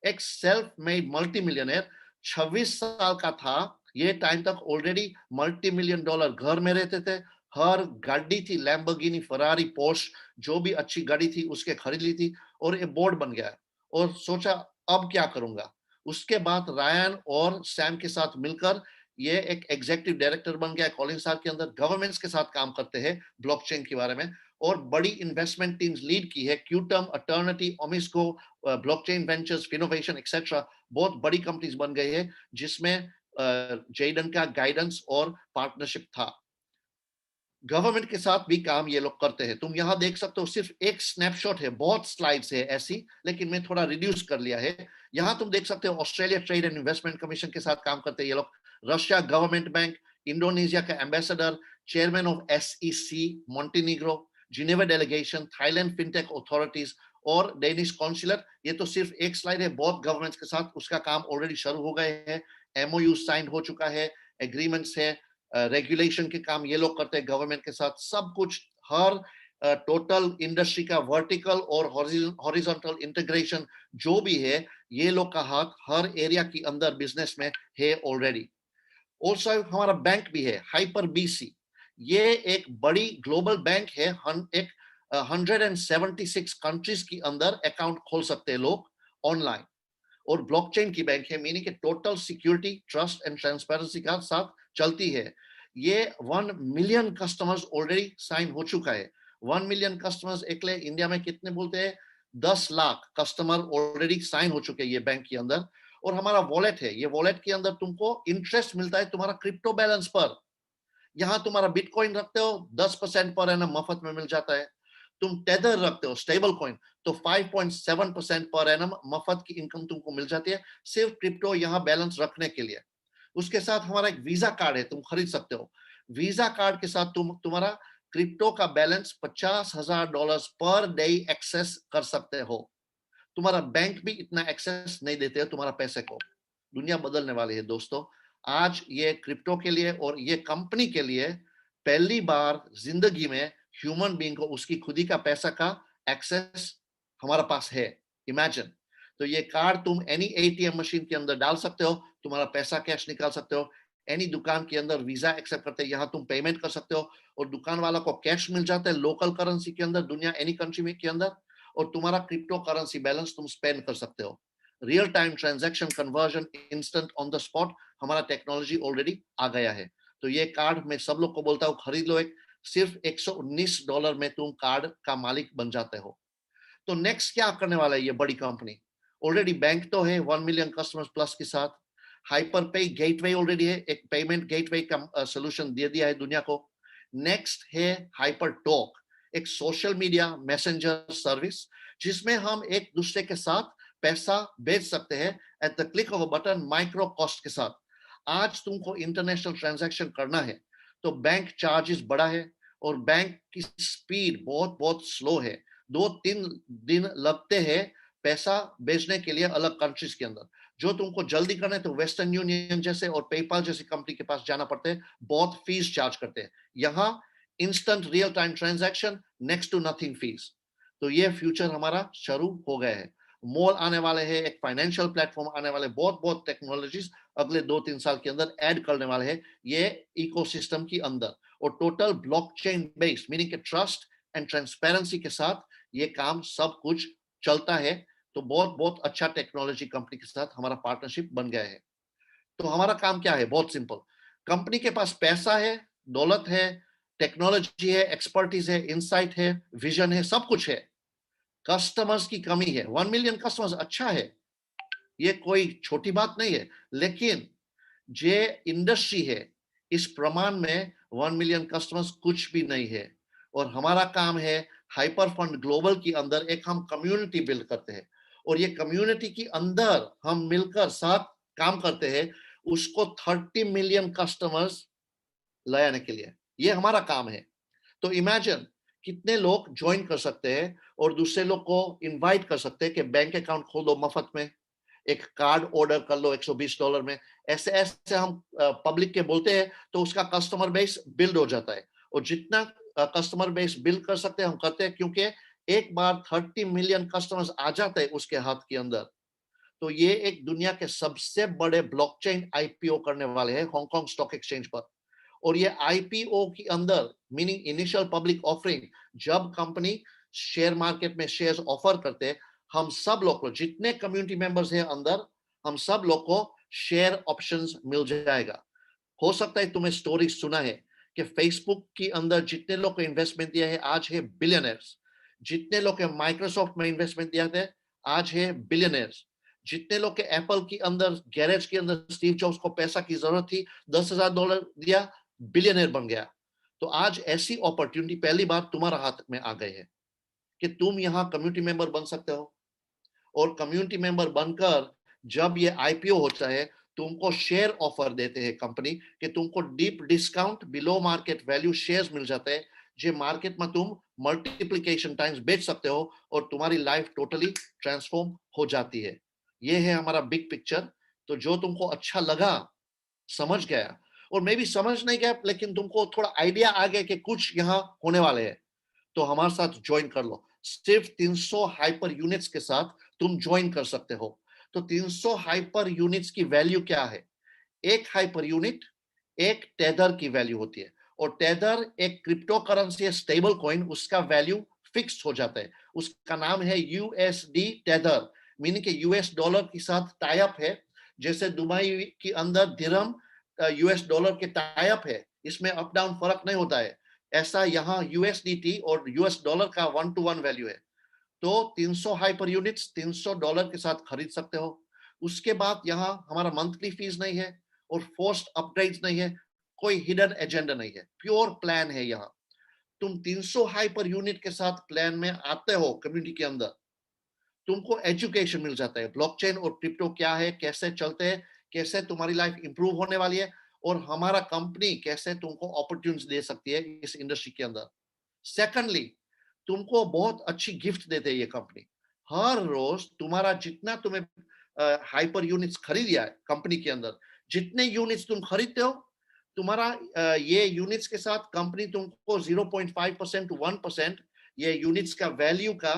[SPEAKER 1] एक सेल्फ मेड मल्टी मिलियनर, 26 साल का था ये टाइम तक, ऑलरेडी मल्टी $1 million घर में रहते थे, हर गाड़ी थी, लैम्बोर्गिनी, फरारी, पोर्श, जो भी अच्छी गाड़ी थी उसके खरीद ली थी, और ये बोर्ड बन गया, और सोचा अब क्या करूंगा। उसके बाद रायन और सैम के साथ मिलकर ये एक एग्जीक्यूटिव डायरेक्टर बन गया कॉलिंस के अंदर, गवर्नमेंट्स के साथ काम करते हैं ब्लॉकचेन के बारे में, और बड़ी इन्वेस्टमेंट टीम्स लीड की है, क्यूटम, अटर्निटी, ओमिस्को, ब्लॉकचेन वेंचर्स, फिनोवेशन एक्सेट्रा, बहुत बड़ी कंपनीज बन गई है, जिसमें जेडन का गाइडेंस और पार्टनरशिप था। गवर्नमेंट के साथ भी काम ये लोग करते हैं। तुम यहाँ देख सकते हो, सिर्फ एक स्नैपशॉट है, बहुत स्लाइड्स है ऐसी, लेकिन मैं थोड़ा रिड्यूस कर लिया है। यहाँ तुम देख सकते हो Australia trade and investment commission के साथ काम करते हैं ये लोग, रशिया गवर्नमेंट बैंक, इंडोनेशिया का ambassador, chairman of SEC Montenegro, Geneva delegation, Thailand fintech authorities, और डेनिश कॉन्सुलेट। ये तो सिर्फ एक स्लाइड है, बहुत गवर्नमेंट्स के साथ उसका काम ऑलरेडी शुरू हो गए हैं, एमओयू साइन हो चुका है, एग्रीमेंट्स है, रेगुलेशन के काम ये लोग करते हैं गवर्नमेंट के साथ, सब कुछ, हर टोटल इंडस्ट्री का वर्टिकल और हॉरिजॉन्टल इंटीग्रेशन जो भी है, ये लोग का हाथ हर एरिया के अंदर बिजनेस में है ऑलरेडी। ऑल्सो हमारा बैंक भी है, हाइपर बीसी, ये एक बड़ी ग्लोबल बैंक है, एक 176 कंट्रीज के अंदर अकाउंट खोल सकते हैं लोग ऑनलाइन, और ब्लॉकचेन की बैंक है, मीनिंग के total security, trust and transparency का साथ चलती है। ये 1 मिलियन कस्टमर्स ऑलरेडी साइन हो चुका है। 1 मिलियन कस्टमर्स, एक इंडिया में कितने बोलते हैं, 10 लाख कस्टमर ऑलरेडी साइन हो चुके हैं ये बैंक के अंदर। और हमारा वॉलेट है, ये वॉलेट के अंदर तुमको इंटरेस्ट मिलता है तुम्हारा क्रिप्टो बैलेंस पर। यहाँ तुम्हारा बिटकॉइन रखते हो 10% पर एनम मफत में मिल जाता है। तुम टेदर रखते हो स्टेबल कॉइन, तो 5.7% पर एनम मफत की इनकम तुमको मिल जाती है, सिर्फ क्रिप्टो यहाँ बैलेंस रखने के लिए। उसके साथ हमारा एक वीजा कार्ड है, तुम खरीद सकते हो। वीजा कार्ड के साथ तुम्हारा क्रिप्टो का बैलेंस $50,000 पर डे एक्सेस कर सकते हो। तुम्हारा बैंक भी इतना एक्सेस नहीं देते हो तुम्हारा पैसे को। दुनिया बदलने वाली है दोस्तों। आज ये क्रिप्टो के लिए और ये कंपनी के लिए पहली बार जिंदगी में ह्यूमन बीइंग को उसकी खुदी का पैसा का एक्सेस हमारा पास है। इमेजिन। तो ये कार्ड तुम एनी एटीएम मशीन के अंदर डाल सकते हो, तुम्हारा पैसा कैश निकाल सकते हो, एनी दुकान के अंदर वीजा एक्सेप्ट करते हैं, यहाँ तुम पेमेंट कर सकते हो और दुकान वाला को कैश मिल जाता है लोकल करेंसी के अंदर, दुनिया एनी कंट्री में के अंदर, और तुम्हारा क्रिप्टो करेंसी बैलेंस तुम स्पेंड कर सकते हो। Real time transaction conversion instant on the spot, हमारा टेक्नोलॉजी ऑलरेडी आ गया है। तो ये कार्ड मैं सब लोग को बोलता हूँ खरीद लो, एक सिर्फ $119 में तुम कार्ड का मालिक बन जाते हो। तो नेक्स्ट क्या करने वाला है ये बड़ी कंपनी? ऑलरेडी बैंक तो है 1 मिलियन कस्टमर्स प्लस के साथ, हाइपर पे गेटवे ऑलरेडी है, एक पेमेंट गेटवे का सोल्यूशन दे दिया है दुनिया को। नेक्स्ट है हाइपर टॉक, एक सोशल मीडिया मैसेंजर सर्विस जिसमें हम एक दूसरे के साथ पैसा भेज सकते हैं at the click of a button, micro cost के साथ। आज तुमको इंटरनेशनल ट्रांजैक्शन करना है तो बैंक चार्जेस बड़ा है और बैंक की स्पीड बहुत बहुत स्लो है, 2-3 दिन लगते हैं पैसा भेजने के लिए अलग कंट्रीज के अंदर। जो तुमको जल्दी करना है तो वेस्टर्न यूनियन जैसे और पेपाल जैसी कंपनी के पास जाना पड़ता है, बहुत फीस चार्ज करते हैं। यहाँ instant real time transaction, next to nothing fees. तो ये फ्यूचर हमारा शुरू हो गया है। मॉल आने वाले हैं, एक फाइनेंशियल प्लेटफॉर्म आने वाले, बहुत बहुत टेक्नोलॉजीज अगले 2-3 साल के अंदर ऐड करने वाले हैं ये इकोसिस्टम के अंदर, और टोटल ब्लॉकचेन बेस्ड, मीनिंग के ट्रस्ट एंड ट्रांसपेरेंसी के साथ ये काम सब कुछ चलता है। तो बहुत बहुत अच्छा टेक्नोलॉजी कंपनी के साथ हमारा पार्टनरशिप बन गया है। तो हमारा काम क्या है? बहुत सिंपल, कंपनी के पास पैसा है, दौलत है, टेक्नोलॉजी है, एक्सपर्टीज है, इंसाइट है, विजन है, सब कुछ है। कस्टमर्स की कमी है, 1 मिलियन कस्टमर्स अच्छा है, ये कोई छोटी बात नहीं है, लेकिन जे इंडस्ट्री है इस प्रमाण में 1 मिलियन कस्टमर्स कुछ भी नहीं है। और हमारा काम है हाइपर फंड ग्लोबल के अंदर एक हम कम्युनिटी बिल्ड करते हैं, और ये कम्युनिटी के अंदर हम मिलकर साथ काम करते हैं उसको 30 मिलियन कस्टमर्स लाने के लिए, ये हमारा काम है। तो इमेजिन कितने लोग ज्वाइन कर सकते हैं और दूसरे लोग को इनवाइट कर सकते हैं कि बैंक अकाउंट खोल दो मफत में, एक कार्ड ऑर्डर कर लो $120 में। ऐसे ऐसे हम पब्लिक के बोलते हैं तो उसका कस्टमर बेस बिल्ड हो जाता है, और जितना कस्टमर बेस बिल्ड कर सकते हैं हम करते हैं, क्योंकि एक बार 30 मिलियन कस्टमर्स आ जाते हैं उसके हाथ के अंदर, तो ये एक दुनिया के सबसे बड़े ब्लॉकचेन आईपीओ करने वाले हैं हांगकांग स्टॉक एक्सचेंज पर। और ये आईपीओ के अंदर मीनिंग इनिशियल पब्लिक ऑफरिंग, जब कंपनी शेयर मार्केट में शेयर्स ऑफर करते हैं, हम सब लोग को, जितने कम्युनिटी मेंबर्स हैं अंदर, हम सब लोग को शेयर ऑप्शंस मिल जाएगा। हो सकता है तुम्हें स्टोरी सुना है कि फेसबुक के अंदर जितने लोग को इन्वेस्टमेंट दिया है आज है बिलियनर्स, जितने लोग के माइक्रोसॉफ्ट में इन्वेस्टमेंट दिया था आज है बिलियनर्स, जितने लोग के एप्पल के अंदर गैरेज के अंदर स्टीव जॉब्स को पैसा की जरूरत थी, $10,000 दिया, बिलियनर बन गया। तो आज ऐसी अपॉर्चुनिटी पहली बार तुम्हारा हाथ में आ गई है कि तुम यहाँ कम्युनिटी मेंबर बन सकते हो, और कम्युनिटी मेंबर बनकर जब ये आईपीओ होता है तुमको शेयर ऑफर देते हैं कंपनी कि तुमको deep discount below market value shares मिल जाते हैं, जो मार्केट में तुम मल्टीप्लिकेशन टाइम्स बेच सकते हो और तुम्हारी लाइफ टोटली ट्रांसफॉर्म हो जाती है। ये है हमारा बिग पिक्चर। तो जो तुमको अच्छा लगा, समझ गया, और मैं भी समझ नहीं गया लेकिन तुमको थोड़ा आइडिया आ गया कि कुछ यहाँ होने वाले हैं, तो हमारे साथ ज्वाइन कर लो। सिर्फ 300 हाइपर यूनिट्स के साथ तुम ज्वाइन कर सकते हो। तो 300 हाइपर यूनिट्स की वैल्यू क्या है? एक हाइपर यूनिट एक टेदर की वैल्यू होती है, और टेदर एक क्रिप्टो करेंसी है, स्टेबल कॉइन, उसका वैल्यू फिक्स्ड हो जाता है। उसका नाम है यूएसडी टेदर, मीनिंग के यूएस डॉलर के साथ टाई अप है। जैसे दुबई के अंदर दिरहम यूएस डॉलर के टाई अप है, इसमें अप डाउन फर्क नहीं होता है, ऐसा यहाँ यूएसडीटी और यूएस डॉलर का 1-to-1 वैल्यू है। तो 300 हाइपर यूनिट्स $300 के साथ खरीद सकते हो। उसके बाद यहाँ हमारा मंथली फीस नहीं है और फोर्स्ड अपग्रेड्स नहीं है, कोई हिडन एजेंडा नहीं है, प्योर प्लान है। यहाँ तुम 300 हाइपर यूनिट के साथ प्लान में आते हो कम्युनिटी के अंदर, तुमको एजुकेशन मिल जाता है, ब्लॉकचेन और क्रिप्टो क्या है, कैसे चलते हैं, कैसे तुम्हारी लाइफ इंप्रूव होने वाली है, और हमारा कंपनी कैसे तुमको अपॉर्चुनिटी दे सकती है इस इंडस्ट्री के अंदर। सेकंडली, तुमको बहुत अच्छी गिफ्ट देते हैं ये कंपनी। हर रोज तुम्हारा जितना तुम्हें हाइपर यूनिट्स खरीदिया है कंपनी के अंदर, जितने यूनिट्स तुम खरीदते हो, तुम्हारा ये यूनिट्स के साथ कंपनी तुमको 0.5% to 1% ये यूनिट्स का वैल्यू का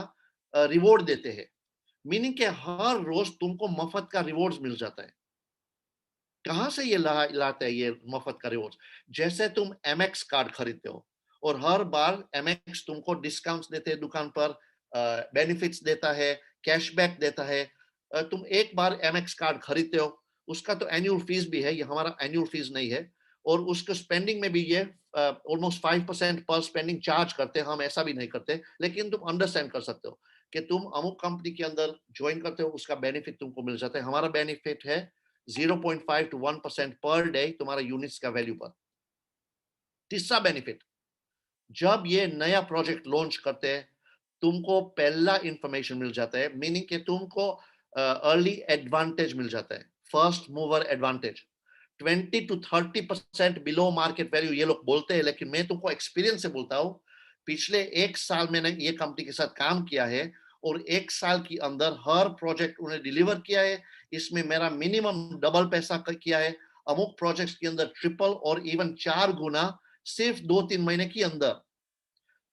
[SPEAKER 1] रिवॉर्ड देते हैं। मीनिंग के हर रोज तुमको मफत का रिवॉर्ड्स मिल जाता है। कहाँ से ये लाते हैं ये मुफ्त का रिवॉर्ड्स? जैसे तुम एमएक्स कार्ड खरीदते हो और हर बार एमएक्स तुमको डिस्काउंट्स देते हैं दुकान पर, बेनिफिट्स देता है, कैशबैक देता है। तुम एक बार एमएक्स कार्ड खरीदते हो, उसका तो एनुअल फीस भी है, ये हमारा एनुअल फीस नहीं है, और उसके स्पेंडिंग में भी ये ऑलमोस्ट 5% पर स्पेंडिंग चार्ज करते हैं। हम ऐसा भी नहीं करते, लेकिन तुम अंडरस्टैंड कर सकते हो कि तुम अमुक कंपनी के अंदर ज्वाइन करते हो, उसका बेनिफिट तुमको मिल जाता है। हमारा बेनिफिट है 0.5 to 1% पर डे तुम्हारा यूनिट्स का वैल्यू पर। तीसरा बेनिफिट, जब ये नया प्रोजेक्ट लॉन्च करते हैं, तुमको पहला इंफॉर्मेशन मिल जाता है, मीनिंग कि तुमको अर्ली एडवांटेज मिल जाता है, first mover advantage. 20 to 30% below market value ये लोग बोलते हैं, लेकिन मैं तुमको एक्सपीरियंस से बोलता हूँ। पिछले 1 साल मैंने ये कंपनी के साथ काम किया है और 1 साल के अंदर हर प्रोजेक्ट उन्हें डिलीवर किया है। इसमें मेरा मिनिमम डबल पैसा किया है, अमुक प्रोजेक्ट्स के अंदर ट्रिपल और इवन 4 गुना सिर्फ 2-3 महीने के अंदर।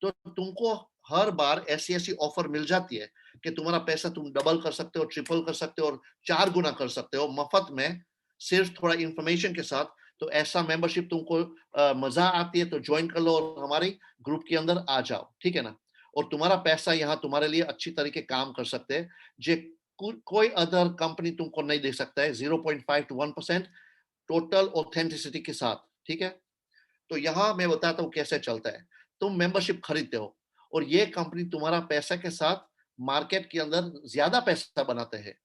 [SPEAKER 1] तो तुमको हर बार ऐसी ऐसी ऑफर मिल जाती है कि तुम्हारा पैसा तुम डबल कर सकते हो, ट्रिपल कर सकते हो और 4 गुना कर सकते हो मफत में, सिर्फ थोड़ा इंफॉर्मेशन के साथ। तो ऐसा मेंबरशिप तुमको मजा आती है तो ज्वाइन कर लो और हमारी ग्रुप के अंदर आ जाओ, ठीक है ना। और तुम्हारा पैसा यहाँ तुम्हारे लिए अच्छी तरीके काम कर सकते हैं, जो कोई अदर कंपनी तुमको नहीं दे सकता है। 0.5 to 1% टोटल ऑथेंटिसिटी के साथ, ठीक है। तो यहाँ मैं बताता हूँ कैसे चलता है। तुम मेंबरशिप खरीदते हो और ये कंपनी तुम्हारा पैसा के साथ मार्केट के अंदर ज्यादा पैसा बनाते हैं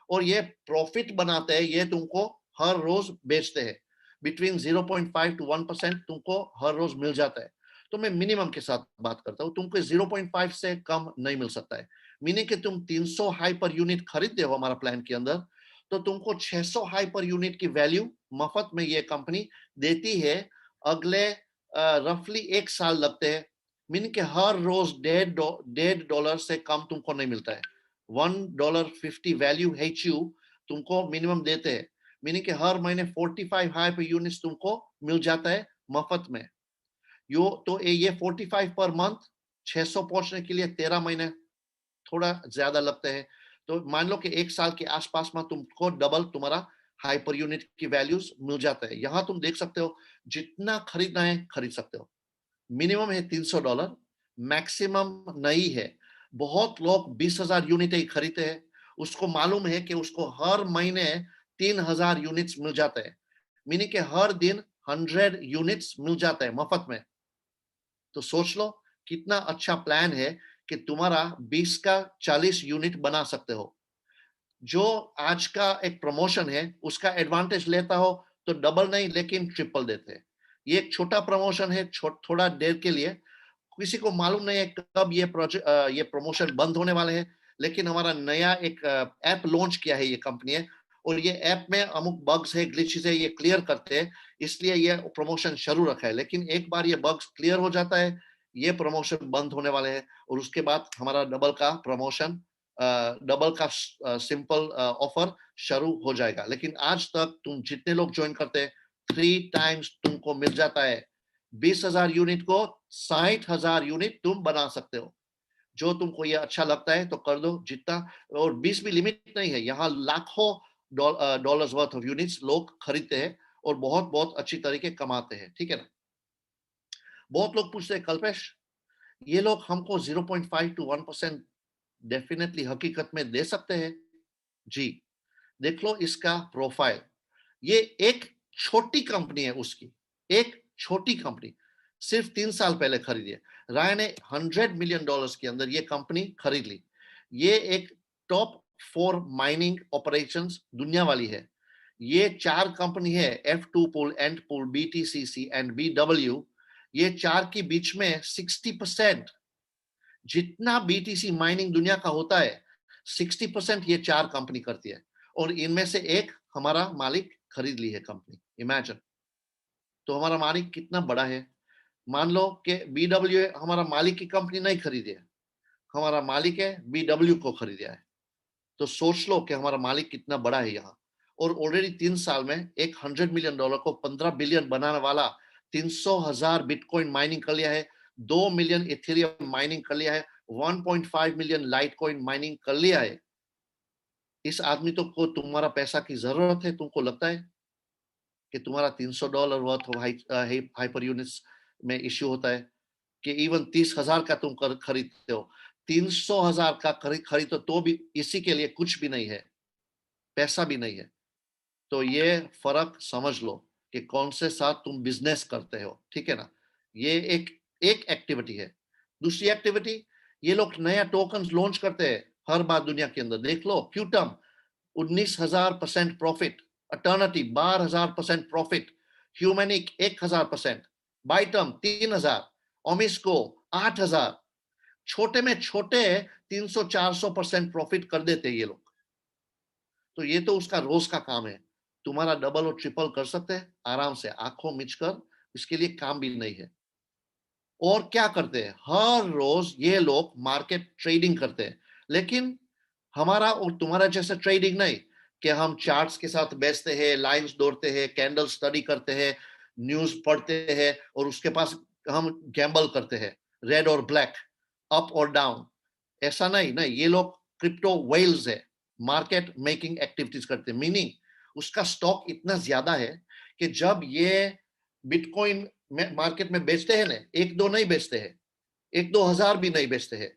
[SPEAKER 1] और ये प्रॉफिट बनाते हैं, ये तुमको हर रोज बेचते हैं। बिटवीन 0.5 to 1% तुमको हर रोज मिल जाता है। तो मैं मिनिमम के साथ बात करता हूँ, तुमको 0.5 से कम नहीं मिल सकता है। मीनिंग कि तुम 300 हाइपर यूनिट खरीदते हो हमारा प्लान के अंदर, तो तुमको 600 हाइपर यूनिट की वैल्यू मफत में ये कंपनी देती है। अगले रफली 1 साल लगते हैं, मीनिंग कि हर रोज $1.50 से कम तुमको नहीं मिलता है। $1.50 वैल्यू HU तुमको मिनिमम देते हैं, मीनिंग कि हर महीने 45 हाइपर यूनिट्स तुमको मिल जाता है मफत में। तो ये 45 पर मंथ, 600 पहुंचने के लिए 13 महीने थोड़ा ज्यादा लगते हैं। तो मान लो कि 1 साल के आसपास में तुमको डबल तुम्हारा हाइपर यूनिट की वैल्यूज मिल जाता है। यहाँ तुम देख सकते हो जितना खरीदना है खरीद सकते हो। मिनिमम है $300, मैक्सिमम नहीं है। बहुत लोग 20,000 यूनिट ही खरीदते हैं, उसको मालूम है कि उसको हर महीने 3,000 यूनिट्स मिल जाता है, मीनिंग कि हर दिन 100 यूनिट्स मिल जाता है मफत में। तो सोच लो कितना अच्छा प्लान है कि तुम्हारा 20 का 40 यूनिट बना सकते हो। जो आज का एक प्रमोशन है उसका एडवांटेज लेता हो तो डबल नहीं लेकिन ट्रिपल देते हैं। ये एक छोटा प्रमोशन है, थोड़ा देर के लिए, किसी को मालूम नहीं है कब ये प्रोजेक्ट ये प्रमोशन बंद होने वाले हैं। लेकिन हमारा नया एक ऐप लॉन्च किया है ये कंपनी है, और ये ऐप में अमुक बग्स है, ग्लिचेस है, ये क्लियर करते हैं, इसलिए ये प्रमोशन शुरू रखा है। लेकिन एक बार ये बग्स क्लियर हो जाता है, ये प्रमोशन बंद होने वाले हैं और उसके बाद हमारा डबल का प्रमोशन, डबल का सिंपल ऑफर शुरू हो जाएगा। लेकिन आज तक तुम जितने लोग ज्वाइन करते हैं 3 टाइम्स तुमको मिल जाता है। 20,000 यूनिट को 60,000 यूनिट तुम बना सकते हो। जो तुमको ये अच्छा लगता है तो कर दो जितना, और 20 भी लिमिट नहीं है, यहाँ लाखों डॉलर्स वर्थ ऑफ यूनिट्स लोग खरीदते हैं और बहुत बहुत अच्छी तरीके कमाते हैं, ठीक है ना। बहुत लोग पूछते हैं कल्पेश, ये लोग हमको 0.5 to 1% डेफिनेटली हकीकत में दे सकते हैं? जी, देख लो इसका प्रोफाइल। ये एक छोटी कंपनी है उसकी, एक छोटी कंपनी, सिर्फ 3 साल पहले खरीदी है। राय ने $100 million के अंदर ये कंपनी खरीद ली। ये एक टॉप 4 माइनिंग ऑपरेशंस दुनिया वाली है। ये 4 कंपनी है, F2 Pool, Ant Pool, BTCC and BW। ये 4 के बीच में 60% जितना BTC माइनिंग दुनिया का होता है, 60% ये 4 कंपनी करती है, और इनमें से एक हमारा मालिक खरीद ली है कंपनी। इमेजिन, तो हमारा मालिक कितना बड़ा है। मान लो कि BW हमारा मालिक की कंपनी नहीं खरीदी है, हमारा मालिक है BW को खरीदा है। तो सोच लो कि हमारा मालिक कितना बड़ा है यहाँ। और ऑलरेडी 3 साल में एक $100 million को 15 बिलियन बनाने वाला 300,000 बिटकॉइन माइनिंग कर लिया है, 2 मिलियन इथेरियम माइनिंग कर लिया है, 1.5 मिलियन लाइटकॉइन माइनिंग कर लिया है। इस आदमी तो को तुम्हारा पैसा की जरूरत है, तुमको लगता है? कि तुम्हारा $300 वर्थ हाइपर यूनिट्स में इश्यू होता है, कि इवन 30,000 का तुम खरीदते हो, 300,000 का खरीदो तो भी इसी के लिए कुछ भी नहीं है, पैसा भी नहीं है। तो ये फर्क समझ लो कि कौन से साथ तुम बिजनेस करते हो, ठीक है ना। ये एक एक एक्टिविटी है। दूसरी एक्टिविटी, ये लोग नया टोकन लॉन्च करते हैं हर बार दुनिया के अंदर। देख लो, क्यूटम 19,000% प्रॉफिट, अटर्निटी 12,000% प्रॉफिट, ह्यूमैनिक 1,000%, बाइटम 3,000, ओमिस्को 8,000, छोटे में छोटे 300-400% प्रॉफिट कर देते ये लोग। तो ये तो उसका रोज का काम है। तुम्हारा डबल और ट्रिपल कर सकते हैं आराम से, आंखों मिचकर, इसके लिए काम भी नहीं है। और क्या करते हैं, हर रोज ये लोग मार्केट ट्रेडिंग करते हैं, लेकिन हमारा और तुम्हारा जैसा ट्रेडिंग नहीं कि हम चार्ट्स के साथ बेचते हैं, लाइंस दौड़ते हैं, कैंडल स्टडी करते हैं, न्यूज पढ़ते हैं और उसके पास हम गैम्बल करते हैं, रेड और ब्लैक, अप और डाउन। ऐसा नहीं, नहीं, ये लोग क्रिप्टो वेल्स है, मार्केट मेकिंग एक्टिविटीज करते हैं। मीनिंग उसका स्टॉक इतना ज्यादा है कि जब ये बिटकॉइन में मार्केट में बेचते हैं ना, एक दो नहीं बेचते हैं, 1-2 हजार भी नहीं बेचते हैं,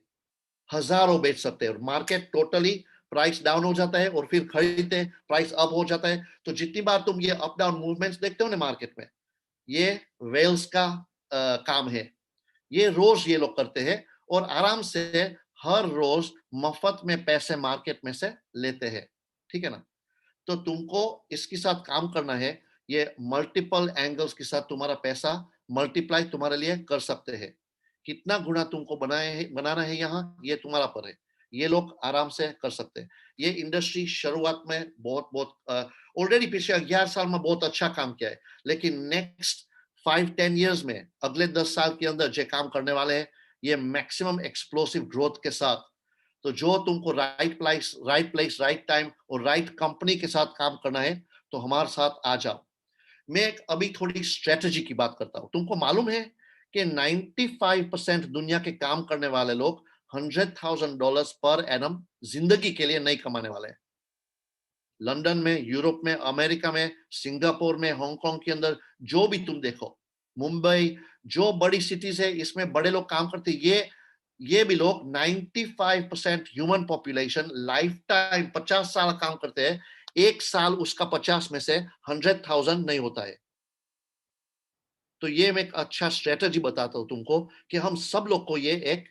[SPEAKER 1] हजारों बेच सकते हैं। और मार्केट टोटली प्राइस डाउन हो जाता है और फिर खरीदते हैं, प्राइस अप हो जाता है। तो जितनी बार तुम ये अप डाउन मूवमेंट्स देखते हो ना मार्केट में, ये वेल्स का काम है। ये रोज ये लोग करते हैं और आराम से हर रोज मफत में पैसे मार्केट में से लेते हैं, ठीक है ना। तो तुमको इसके साथ काम करना है, ये मल्टीपल एंगल्स के साथ तुम्हारा पैसा मल्टीप्लाई तुम्हारे लिए कर सकते हैं। कितना गुना तुमको बनाना है यहाँ, ये तुम्हारा पर है। ये लोग आराम से कर सकते हैं। ये इंडस्ट्री शुरुआत में बहुत बहुत ऑलरेडी पिछले 11 साल में बहुत अच्छा काम किया है, लेकिन नेक्स्ट 5-10 ईयर्स में, अगले 10 साल के अंदर जो काम करने वाले हैं, ये मैक्सिमम एक्सप्लोसिव ग्रोथ के साथ। तो जो तुमको राइट प्लेस राइट टाइम और राइट कंपनी के साथ काम करना है, तो हमारे साथ आ जाओ। मैं अभी थोड़ी स्ट्रेटजी की बात करता हूं। तुमको मालूम है कि 95% दुनिया के काम करने वाले लोग $100,000 पर एनम जिंदगी के लिए नहीं कमाने वाले हैं। लंदन में, यूरोप में, अमेरिका में, सिंगापुर में, हांगकांग के अंदर, जो भी तुम देखो, मुंबई, जो बड़ी सिटीज है इसमें बड़े लोग काम करते हैं। ये भी लोग 95% ह्यूमन पॉपुलेशन लाइफ टाइम 50 साल काम करते हैं, एक साल उसका 50 में से 100,000 नहीं होता है। तो ये मैं एक अच्छा स्ट्रेटजी बताता हूं तुमको कि हम सब लोग को ये एक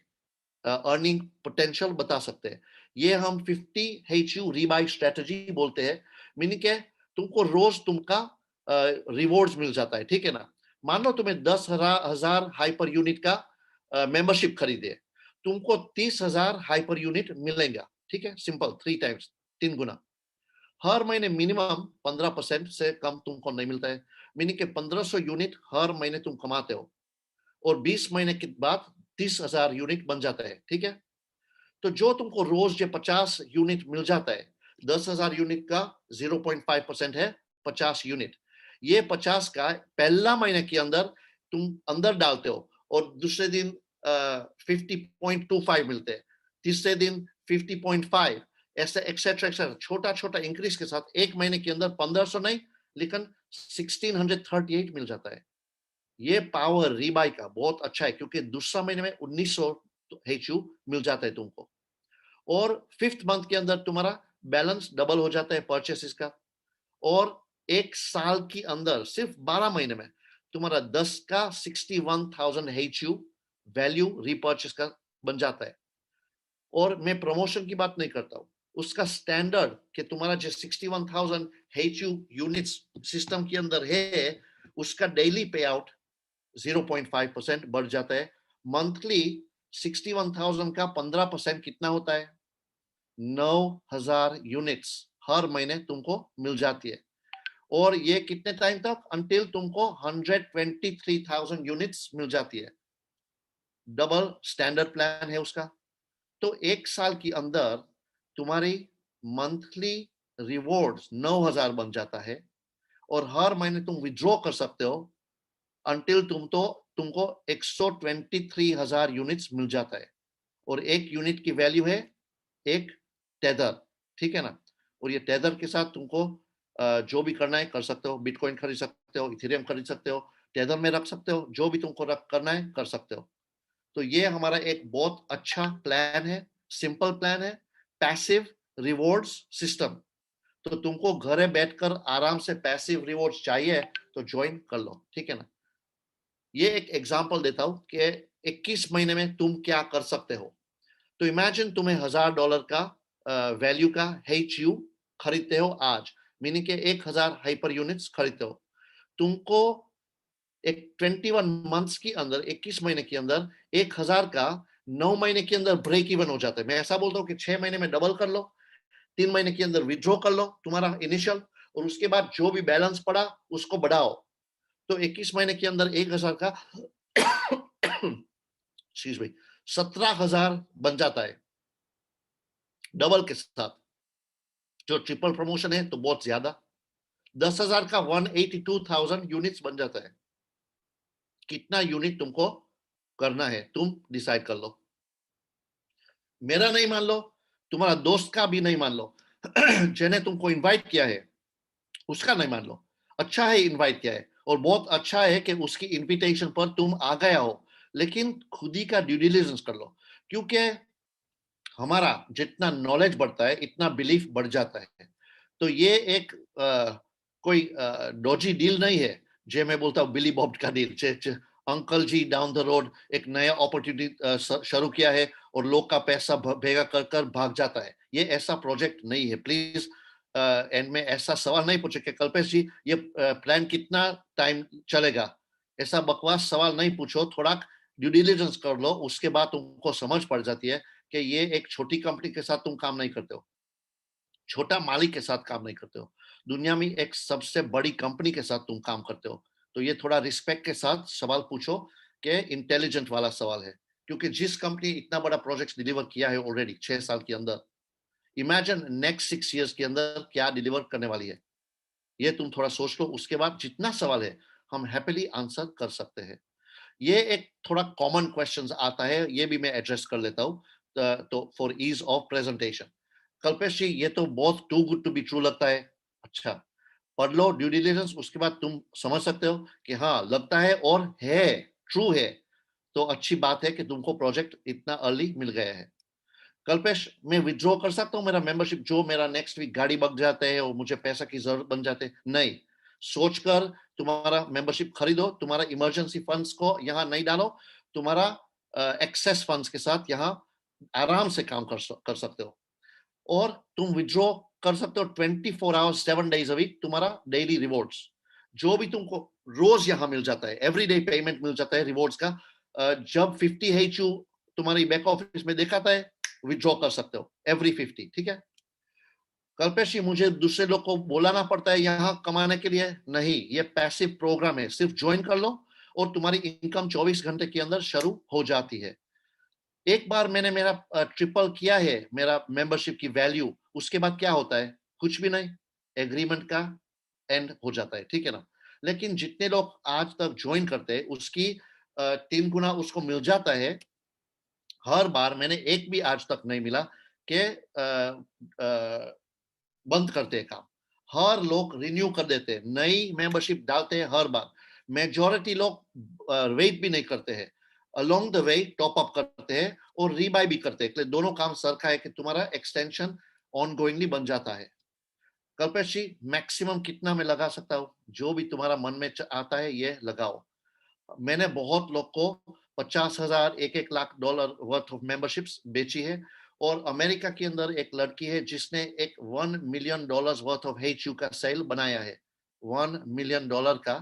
[SPEAKER 1] अर्निंग पोटेंशियल बता सकते हैं। ये हम 50HU रीबाई स्ट्रेटजी बोलते हैं। मीनिंग क्या है, तुमको रोज तुमका रिवॉर्ड्स मिल जाता है, ठीक है ना। मान लो तुम्हें 10,000 हाइपर यूनिट का मेंबरशिप खरीदे, तुमको 30,000 हाइपर यूनिट मिलेगा, ठीक है, सिंपल, 3 टाइम्स, 3 गुना। हर महीने मिनिमम 15% से कम तुमको नहीं मिलता है। मीनिंग के 1500 यूनिट हर महीने तुम कमाते हो और 20 महीने के बाद 30,000 यूनिट बन जाता है, ठीक है। तो जो तुमको रोज जो 50 यूनिट मिल जाता है, 10,000 यूनिट का 0.5% है 50 यूनिट। ये 50 का पहला महीने के अंदर तुम अंदर डालते हो और दूसरे दिन 50.25 मिलते हैं, तीसरे दिन 50.5, ऐसे एक्सेट्रा एक्सेट्रा, छोटा छोटा इंक्रीज के साथ एक महीने के अंदर 1500 नहीं, लेकिन 1638 मिल जाता है। ये पावर रीबाई का बहुत अच्छा है, क्योंकि दूसरा महीने में 1900 मिल जाता है तुमको, और 5th मंथ के अंदर तुम्हारा बैलेंस डबल हो जाता है परचेसेस का, और एक साल के अंदर सिर्फ 12 महीने में तुम्हारा 10 का 61,000 HU वैल्यू रिपर्चेस का बन जाता है। और मैं प्रमोशन की बात नहीं करता हूं, उसका स्टैंडर्ड कि तुम्हारा जो 61,000 HU यूनिट्स सिस्टम के अंदर है, उसका डेली पे आउट 0.5% बढ़ जाता है। मंथली 61,000 का 15% कितना होता है, 9,000 यूनिट्स हर महीने तुमको मिल जाती है। और ये कितने टाइम तक, अंटिल तुमको 123,000 यूनिट्स मिल जाती है। डबल स्टैंडर्ड प्लान है उसका। तो एक साल के अंदर तुम्हारी मंथली रिवॉर्ड्स 9,000 बन जाता है और हर महीने तुम विड्रॉ कर सकते हो अंटिल तुमको 123,000 यूनिट्स मिल जाता है। और एक यूनिट की वैल्यू है एक टेदर, ठीक है ना। और ये टेदर के साथ तुमको जो भी करना है कर सकते हो, बिटकॉइन खरीद सकते हो, इथेरियम खरीद सकते हो, टेदर में रख सकते हो, जो भी तुमको रख करना है कर सकते हो। तो ये हमारा एक बहुत अच्छा प्लान है, सिंपल प्लान है, पैसिव रिवॉर्ड्स सिस्टम। तो तुमको घरे बैठकर आराम से पैसिव रिवॉर्ड्स चाहिए तो ज्वाइन कर लो, ठीक है ना। ये एक एग्जांपल देता हूं कि 21 महीने में तुम क्या कर सकते हो। तो इमेजिन तुम्हें $1000 का वैल्यू का HU खरीदते हो आज, मीनिंग के 1000 हाइपर यूनिट्स खरीदते हो। तुमको एक 21 मंथ्स के अंदर, 21 महीने के अंदर 1000 का 9 महीने के अंदर ब्रेक इवन हो जाता है। मैं ऐसा बोलता हूँ कि 6 महीने में डबल कर लो, 3 महीने के अंदर विड्रॉ कर लो तुम्हारा इनिशियल, और उसके बाद जो भी बैलेंस पड़ा उसको बढ़ाओ। तो 21 महीने के अंदर 1000 का 17,000 बन जाता है डबल के साथ। जो ट्रिपल प्रमोशन है तो बहुत ज्यादा, 10,000 का 182,000 यूनिट्स बन जाता है। कितना यूनिट तुमको करना है तुम डिसाइड कर लो। मेरा नहीं मान लो, तुम्हारा दोस्त का भी नहीं मान लो, जिन्हें तुमको इनवाइट किया है उसका नहीं मान लो। अच्छा है इनवाइट किया है, और बहुत अच्छा है कि उसकी इनविटेशन पर तुम आ गया हो, लेकिन खुद ही का ड्यू डिलिजेंस कर लो। क्योंकि हमारा जितना नॉलेज बढ़ता है इतना बिलीफ बढ़ जाता है। तो ये एक कोई डोजी डील नहीं है, जे मैं बोलता हूँ बिली बॉब का deal. Uncle ji down the road एक नया अपॉर्चुनिटी शुरू किया है और लोग का पैसा भेगा कर कर भाग जाता है। ये ऐसा प्रोजेक्ट नहीं है। प्लीज एंड में ऐसा सवाल नहीं पूछे कि कल्पेश जी ये प्लान कितना टाइम चलेगा, ऐसा बकवास सवाल नहीं पूछो। थोड़ा ड्यू डिलिजेंस कर लो, उसके बाद तुमको समझ पड़ जाती है कि ये एक छोटी कंपनी के साथ तुम काम नहीं करते हो, छोटा मालिक के साथ काम नहीं करते हो, दुनिया में एक सबसे बड़ी कंपनी के साथ तुम काम करते हो। तो ये थोड़ा रिस्पेक्ट के साथ सवाल पूछो कि इंटेलिजेंट वाला सवाल है। क्योंकि जिस कंपनी इतना बड़ा प्रोजेक्ट डिलीवर किया है ऑलरेडी 6 साल के अंदर, इमेजिन नेक्स्ट 6 इयर्स के अंदर क्या डिलीवर करने वाली है, ये तुम थोड़ा सोच लो। उसके बाद जितना सवाल है हम हैप्पीली आंसर कर सकते हैं। ये एक थोड़ा कॉमन क्वेश्चंस आता है, ये भी मैं एड्रेस कर लेता हूँ। तो for ease of presentation, Kalpesh ji ये तो बहुत too good to be true लगता है। अच्छा, पढ़ लो ड्यू डिलिजेंस, उसके बाद तुम समझ सकते हो कि हाँ लगता है और है, ट्रू है। तो अच्छी बात है कि तुमको प्रोजेक्ट इतना अर्ली मिल गया है। कल्पेश मैं विड्रॉ कर सकता हूँ मेरा मेंबरशिप, जो मेरा नेक्स्ट वीक गाड़ी बक जाते हैं और मुझे पैसा की जरूरत बन जाते हैं? नहीं, सोचकर तुम्हारा मेंबरशिप खरीदो। तुम्हारा इमरजेंसी फंड्स को यहाँ नहीं डालो, तुम्हारा एक्सेस फंड्स के साथ यहाँ आराम से काम कर सकते हो। और तुम विड्रॉ कर सकते हो 24 आवर्स 7 डेज अ वीक। तुम्हारा डेली रिवॉर्ड्स जो भी तुमको रोज यहाँ मिल जाता है, एवरीडे पेमेंट मिल जाता है रिवॉर्ड्स का। जब 50 HU तुम्हारी बैक ऑफिस में दिखाता है, विड्रॉ कर सकते हो एवरी 50, ठीक है। कल्पेश जी मुझे दूसरे लोग को बोलाना पड़ता है यहाँ कमाने के लिए? नहीं, ये पैसिव प्रोग्राम है, सिर्फ ज्वाइन कर लो और तुम्हारी इनकम 24 घंटे के अंदर शुरू हो जाती है। एक बार मैंने मेरा ट्रिपल किया है मेरा मेंबरशिप की वैल्यू, उसके बाद क्या होता है? कुछ भी नहीं, एग्रीमेंट का एंड हो जाता है, ठीक है ना। लेकिन जितने लोग आज तक ज्वाइन करते हैं उसकी 3 गुना उसको मिल जाता है। हर बार मैंने एक भी आज तक नहीं मिला कि बंद करते हैं काम। हर लोग रिन्यू कर देते हैं, नई मेंबरशिप डालते हैं हर बार। मेजोरिटी लोग वेट भी नहीं करते हैं, along the way top up करते हैं और रीबाय भी करते हैं। दोनों काम सरखा है कि तुम्हारा एक्सटेंशन ऑन गोइंगली बन जाता है। कल्पेश जी मैक्सिमम कितना में लगा सकता हूँ? जो भी तुम्हारा मन में आता है ये लगाओ। मैंने बहुत लोग को 50,000 $1-1 लाख वर्थ ऑफ मेंबरशिप्स बेची है। और अमेरिका के अंदर एक लड़की है जिसने एक $1 मिलियन वर्थ ऑफ HU का सेल बनाया है। $1 मिलियन का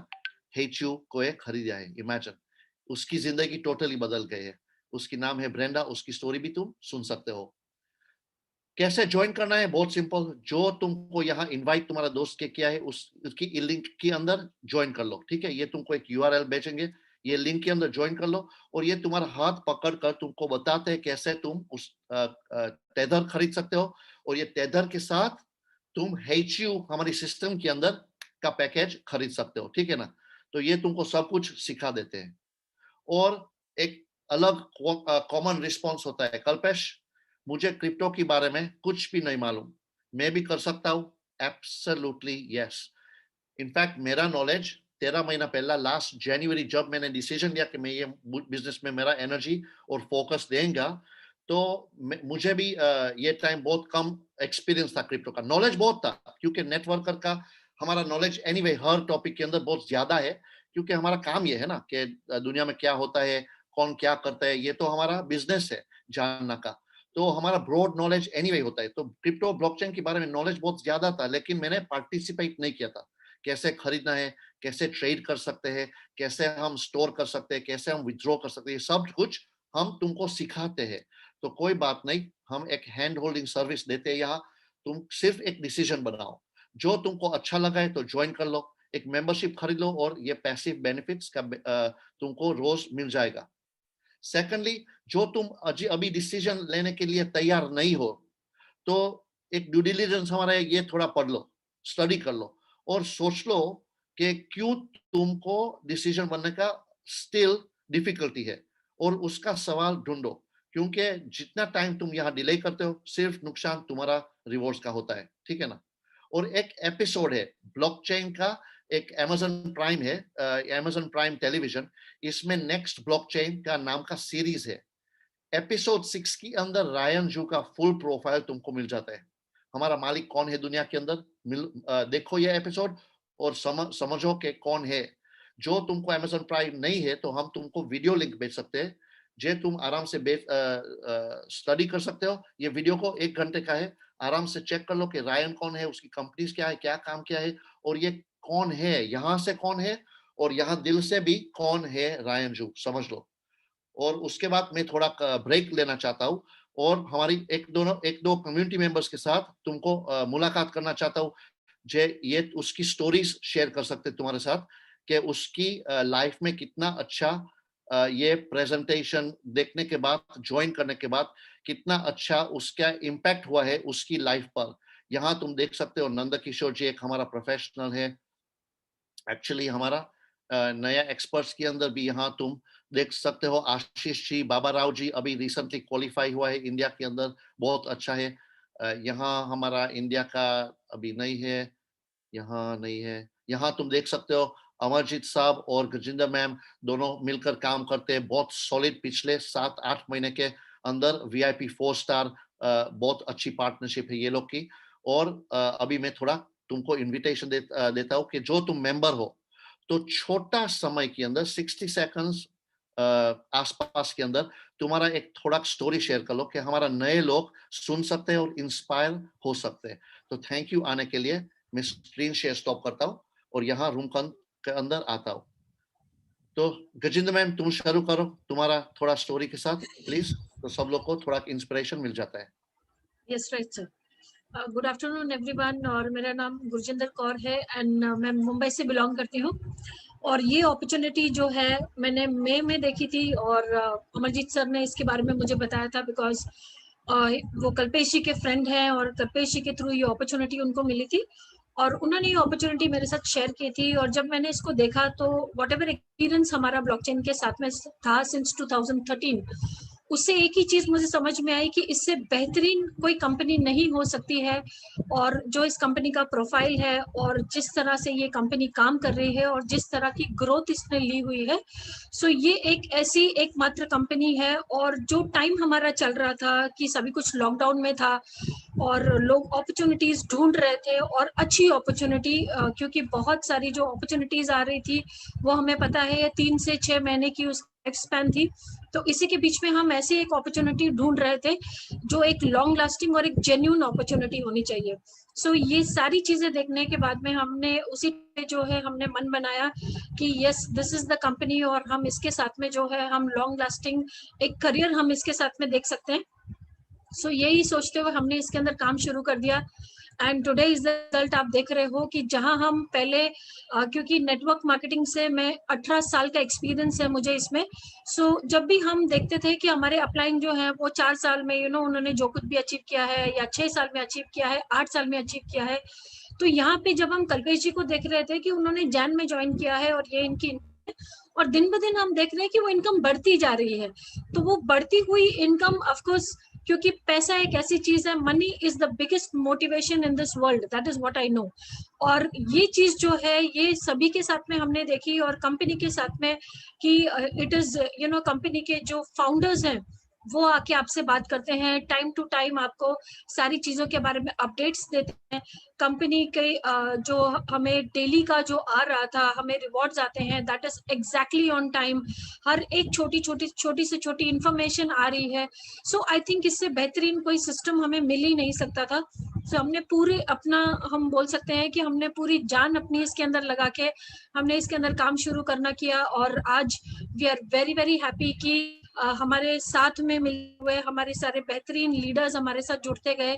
[SPEAKER 1] HU को एक खरीदा है। इमेजिन, उसकी जिंदगी टोटली बदल गई है। उसकी नाम है ब्रेंडा, उसकी स्टोरी भी तुम सुन सकते हो। कैसे ज्वाइन करना है? बहुत सिंपल, जो तुमको यहाँ इनवाइट तुम्हारा दोस्त के किया है उसकी लिंक के अंदर ज्वाइन कर लो, ठीक है। ये तुमको एक URL भेजेंगे, ये लिंक के अंदर ज्वाइन कर लो और ये तुम्हारा हाथ पकड़ कर तुमको बताते हैं कैसे तुम उस टेदर खरीद सकते हो। और ये टेदर के साथ तुम HU हमारी सिस्टम के अंदर का पैकेज खरीद सकते हो, ठीक है ना। तो ये तुमको सब कुछ सिखा देते हैं। और एक अलग कॉमन रिस्पॉन्स होता है, कल्पेश मुझे क्रिप्टो के बारे में कुछ भी नहीं मालूम, मैं भी कर सकता हूँ? Absolutely yes. इनफैक्ट मेरा नॉलेज 13 महीना पहला लास्ट जनवरी जब मैंने डिसीजन लिया कि मैं ये बिजनेस में मेरा एनर्जी और फोकस देंगे, तो मुझे भी ये टाइम बहुत कम एक्सपीरियंस था क्रिप्टो का, नॉलेज बहुत था क्योंकि नेटवर्कर का हमारा नॉलेज एनीवे हर टॉपिक के अंदर बहुत ज्यादा है, क्योंकि हमारा काम ये है ना कि दुनिया में क्या होता है, कौन क्या करता है, ये तो हमारा बिजनेस है जानना का, तो हमारा ब्रॉड नॉलेज एनीवे होता है। तो क्रिप्टो ब्लॉकचेन के बारे में नॉलेज बहुत ज्यादा था, लेकिन मैंने पार्टिसिपेट नहीं किया था। कैसे खरीदना है, कैसे ट्रेड कर सकते हैं, कैसे हम स्टोर कर सकते हैं, कैसे हम विथड्रॉ कर सकते हैं, सब कुछ हम तुमको सिखाते हैं। तो कोई बात नहीं, हम एक हैंड होल्डिंग सर्विस देते हैं यहाँ। तुम सिर्फ एक डिसीजन बनाओ, जो तुमको अच्छा लगा है तो ज्वाइन कर लो, एक मेंबरशिप खरीद लो और ये पैसिव बेनिफिट्स का तुमको रोज मिल जाएगा। सेकेंडली, जो तुम अभी डिसीजन लेने के लिए तैयार नहीं हो, तो एक ड्यू डिलिजेंस हमारा है, ये थोड़ा पढ़ लो, स्टडी कर लो और सोच लो कि क्यों तुमको डिसीजन बनने का स्टिल डिफिकल्टी है, और उसका सवाल ढूंढो, क्योंकि जितना टाइम तुम यहाँ डिले करते हो सिर्फ नुकसान तुम्हारा रिवॉर्ड्स का होता है, ठीक है ना। और एक एपिसोड है ब्लॉकचेन का, एक अमेज़न प्राइम है, अमेज़न प्राइम टेलीविजन, इसमें नेक्स्ट ब्लॉकचेन का नाम का सीरीज है। एपिसोड 6 के अंदर रायन जू का फुल प्रोफाइल तुमको मिल जाता है, हमारा मालिक कौन है दुनिया के अंदर। देखो ये एपिसोड और समझो कि कौन है। जो तुमको अमेज़न प्राइम नहीं है तो हम तुमको वीडियो लिंक भेज सकते हैं, जे तुम आराम से स्टडी कर सकते हो। ये वीडियो को 1 घंटे का है, आराम से चेक कर लो कि रायन कौन है, उसकी कंपनीज क्या है, क्या काम किया है, और ये कौन है, यहाँ से कौन है और यहाँ दिल से भी कौन है रायन जू, समझ लो। और उसके बाद मैं थोड़ा ब्रेक लेना चाहता हूँ और हमारी एक दो कम्युनिटी मेंबर्स के साथ तुमको मुलाकात करना चाहता हूँ, जे ये उसकी स्टोरीज शेयर कर सकते तुम्हारे साथ कि उसकी लाइफ में कितना अच्छा ये प्रेजेंटेशन देखने के बाद, ज्वाइन करने के बाद कितना अच्छा उसका इम्पैक्ट हुआ है उसकी लाइफ पर। यहाँ तुम देख सकते हो नंद किशोर जी एक हमारा प्रोफेशनल है, एक्चुअली हमारा नया एक्सपर्ट्स के अंदर भी यहाँ तुम देख सकते हो। आशीष जी, बाबा राव जी अभी रिसेंटली क्वालिफाई हुआ है इंडिया के अंदर, बहुत अच्छा है। यहाँ हमारा इंडिया का अभी नहीं है, यहाँ नहीं है। यहाँ तुम देख सकते हो अमरजीत साहब और गजिंदर मैम दोनों मिलकर काम करते हैं, बहुत सॉलिड, पिछले 7-8 महीने के अंदर VIP 4 स्टार, बहुत अच्छी पार्टनरशिप है ये लोग की। और अभी मैं थोड़ा तुमको इन्विटेशन देता हूँ कि जो तुम मेंबर हो तो छोटा समय के अंदर 60 सेकंड्स आसपास के अंदर तुम्हारा एक थोड़ा स्टोरी शेयर कर लो कि हमारा नए लोग सुन सकते हैं और इंस्पायर हो सकते हैं। तो थैंक यू आने के लिए। मैं स्क्रीन शेयर स्टॉप करता हूँ और यहाँ रूम के अंदर आता हूँ। तो गजिंदर मैम तुम शुरू करो तुम्हारा थोड़ा स्टोरी के साथ प्लीज, तो सब लोग को थोड़ा इंस्पिरेशन मिल जाता है।
[SPEAKER 2] Yes right sir. Good afternoon everyone, और मेरा नाम गुरजिंदर कौर है एंड मैं मुंबई से बिलोंग करती हूँ। और ये अपॉर्चुनिटी जो है मैंने मई में देखी थी और अमरजीत सर ने इसके बारे में मुझे बताया था, बिकॉज वो कल्पेश जी के फ्रेंड हैं और कल्पेश जी के थ्रू ये अपॉर्चुनिटी उनको मिली थी और उन्होंने ये अपॉर्चुनिटी मेरे साथ शेयर की थी। और जब मैंने इसको देखा तो वॉट एवर एक्सपीरियंस हमारा ब्लॉकचेन के साथ में था सिंस 2013, उससे एक ही चीज मुझे समझ में आई कि इससे बेहतरीन कोई कंपनी नहीं हो सकती है। और जो इस कंपनी का प्रोफाइल है और जिस तरह से ये कंपनी काम कर रही है और जिस तरह की ग्रोथ इसने ली हुई है, सो ये एक ऐसी एकमात्र कंपनी है। और जो टाइम हमारा चल रहा था कि सभी कुछ लॉकडाउन में था और लोग अपॉर्चुनिटीज ढूंढ रहे थे और अच्छी अपॉर्चुनिटी, क्योंकि बहुत सारी जो अपॉर्चुनिटीज आ रही थी वो हमें पता है 3 से 6 महीने की उस स्पैन थी। तो इसी के बीच में हम ऐसी एक अपॉर्चुनिटी ढूंढ रहे थे जो एक लॉन्ग लास्टिंग और एक जेन्युइन अपॉर्चुनिटी होनी चाहिए। सो ये सारी चीजें देखने के बाद में हमने उसी पे जो है हमने मन बनाया कि yes this is the company और हम इसके साथ में जो है हम लॉन्ग लास्टिंग एक करियर हम इसके साथ में देख सकते हैं। सो यही सोचते हुए हमने इसके अंदर काम शुरू कर दिया and today is the result. आप देख रहे हो कि जहां हम पहले क्योंकि नेटवर्क मार्केटिंग से मैं 18 साल का एक्सपीरियंस है मुझे इसमें। सो जब भी हम देखते थे कि हमारे अपलाइन जो है वो 4 साल में उन्होंने जो कुछ भी अचीव किया है या 6 साल में अचीव किया है, 8 साल में अचीव किया है। तो यहाँ पे जब हम कल्पेश जी को देख रहे थे कि उन्होंने जैन में ज्वाइन किया है और ये इनकी, और दिन ब दिन हम देख रहे हैं कि वो इनकम बढ़ती जा रही है। तो वो बढ़ती हुई इनकम ऑफकोर्स क्योंकि पैसा एक ऐसी चीज है, money is the biggest motivation in this world, that is what I know. और ये चीज जो है ये सभी के साथ में हमने देखी, और कंपनी के साथ में कि इट इज कंपनी के जो फाउंडर्स हैं वो आके आपसे बात करते हैं, टाइम टू टाइम आपको सारी चीजों के बारे में अपडेट्स देते हैं। कंपनी के जो हमें डेली का जो आ रहा था, हमें रिवॉर्ड्स आते हैं, that is exactly on time. हर एक छोटी से छोटी इंफॉर्मेशन आ रही है। सो आई थिंक इससे बेहतरीन कोई सिस्टम हमें मिल ही नहीं सकता था। सो हमने पूरे अपना, हम बोल सकते हैं कि हमने पूरी जान अपनी इसके अंदर लगा के हमने इसके अंदर काम शुरू करना किया। और आज we are very very happy कि हमारे साथ में मिले हुए हमारे सारे बेहतरीन लीडर्स हमारे साथ जुड़ते गए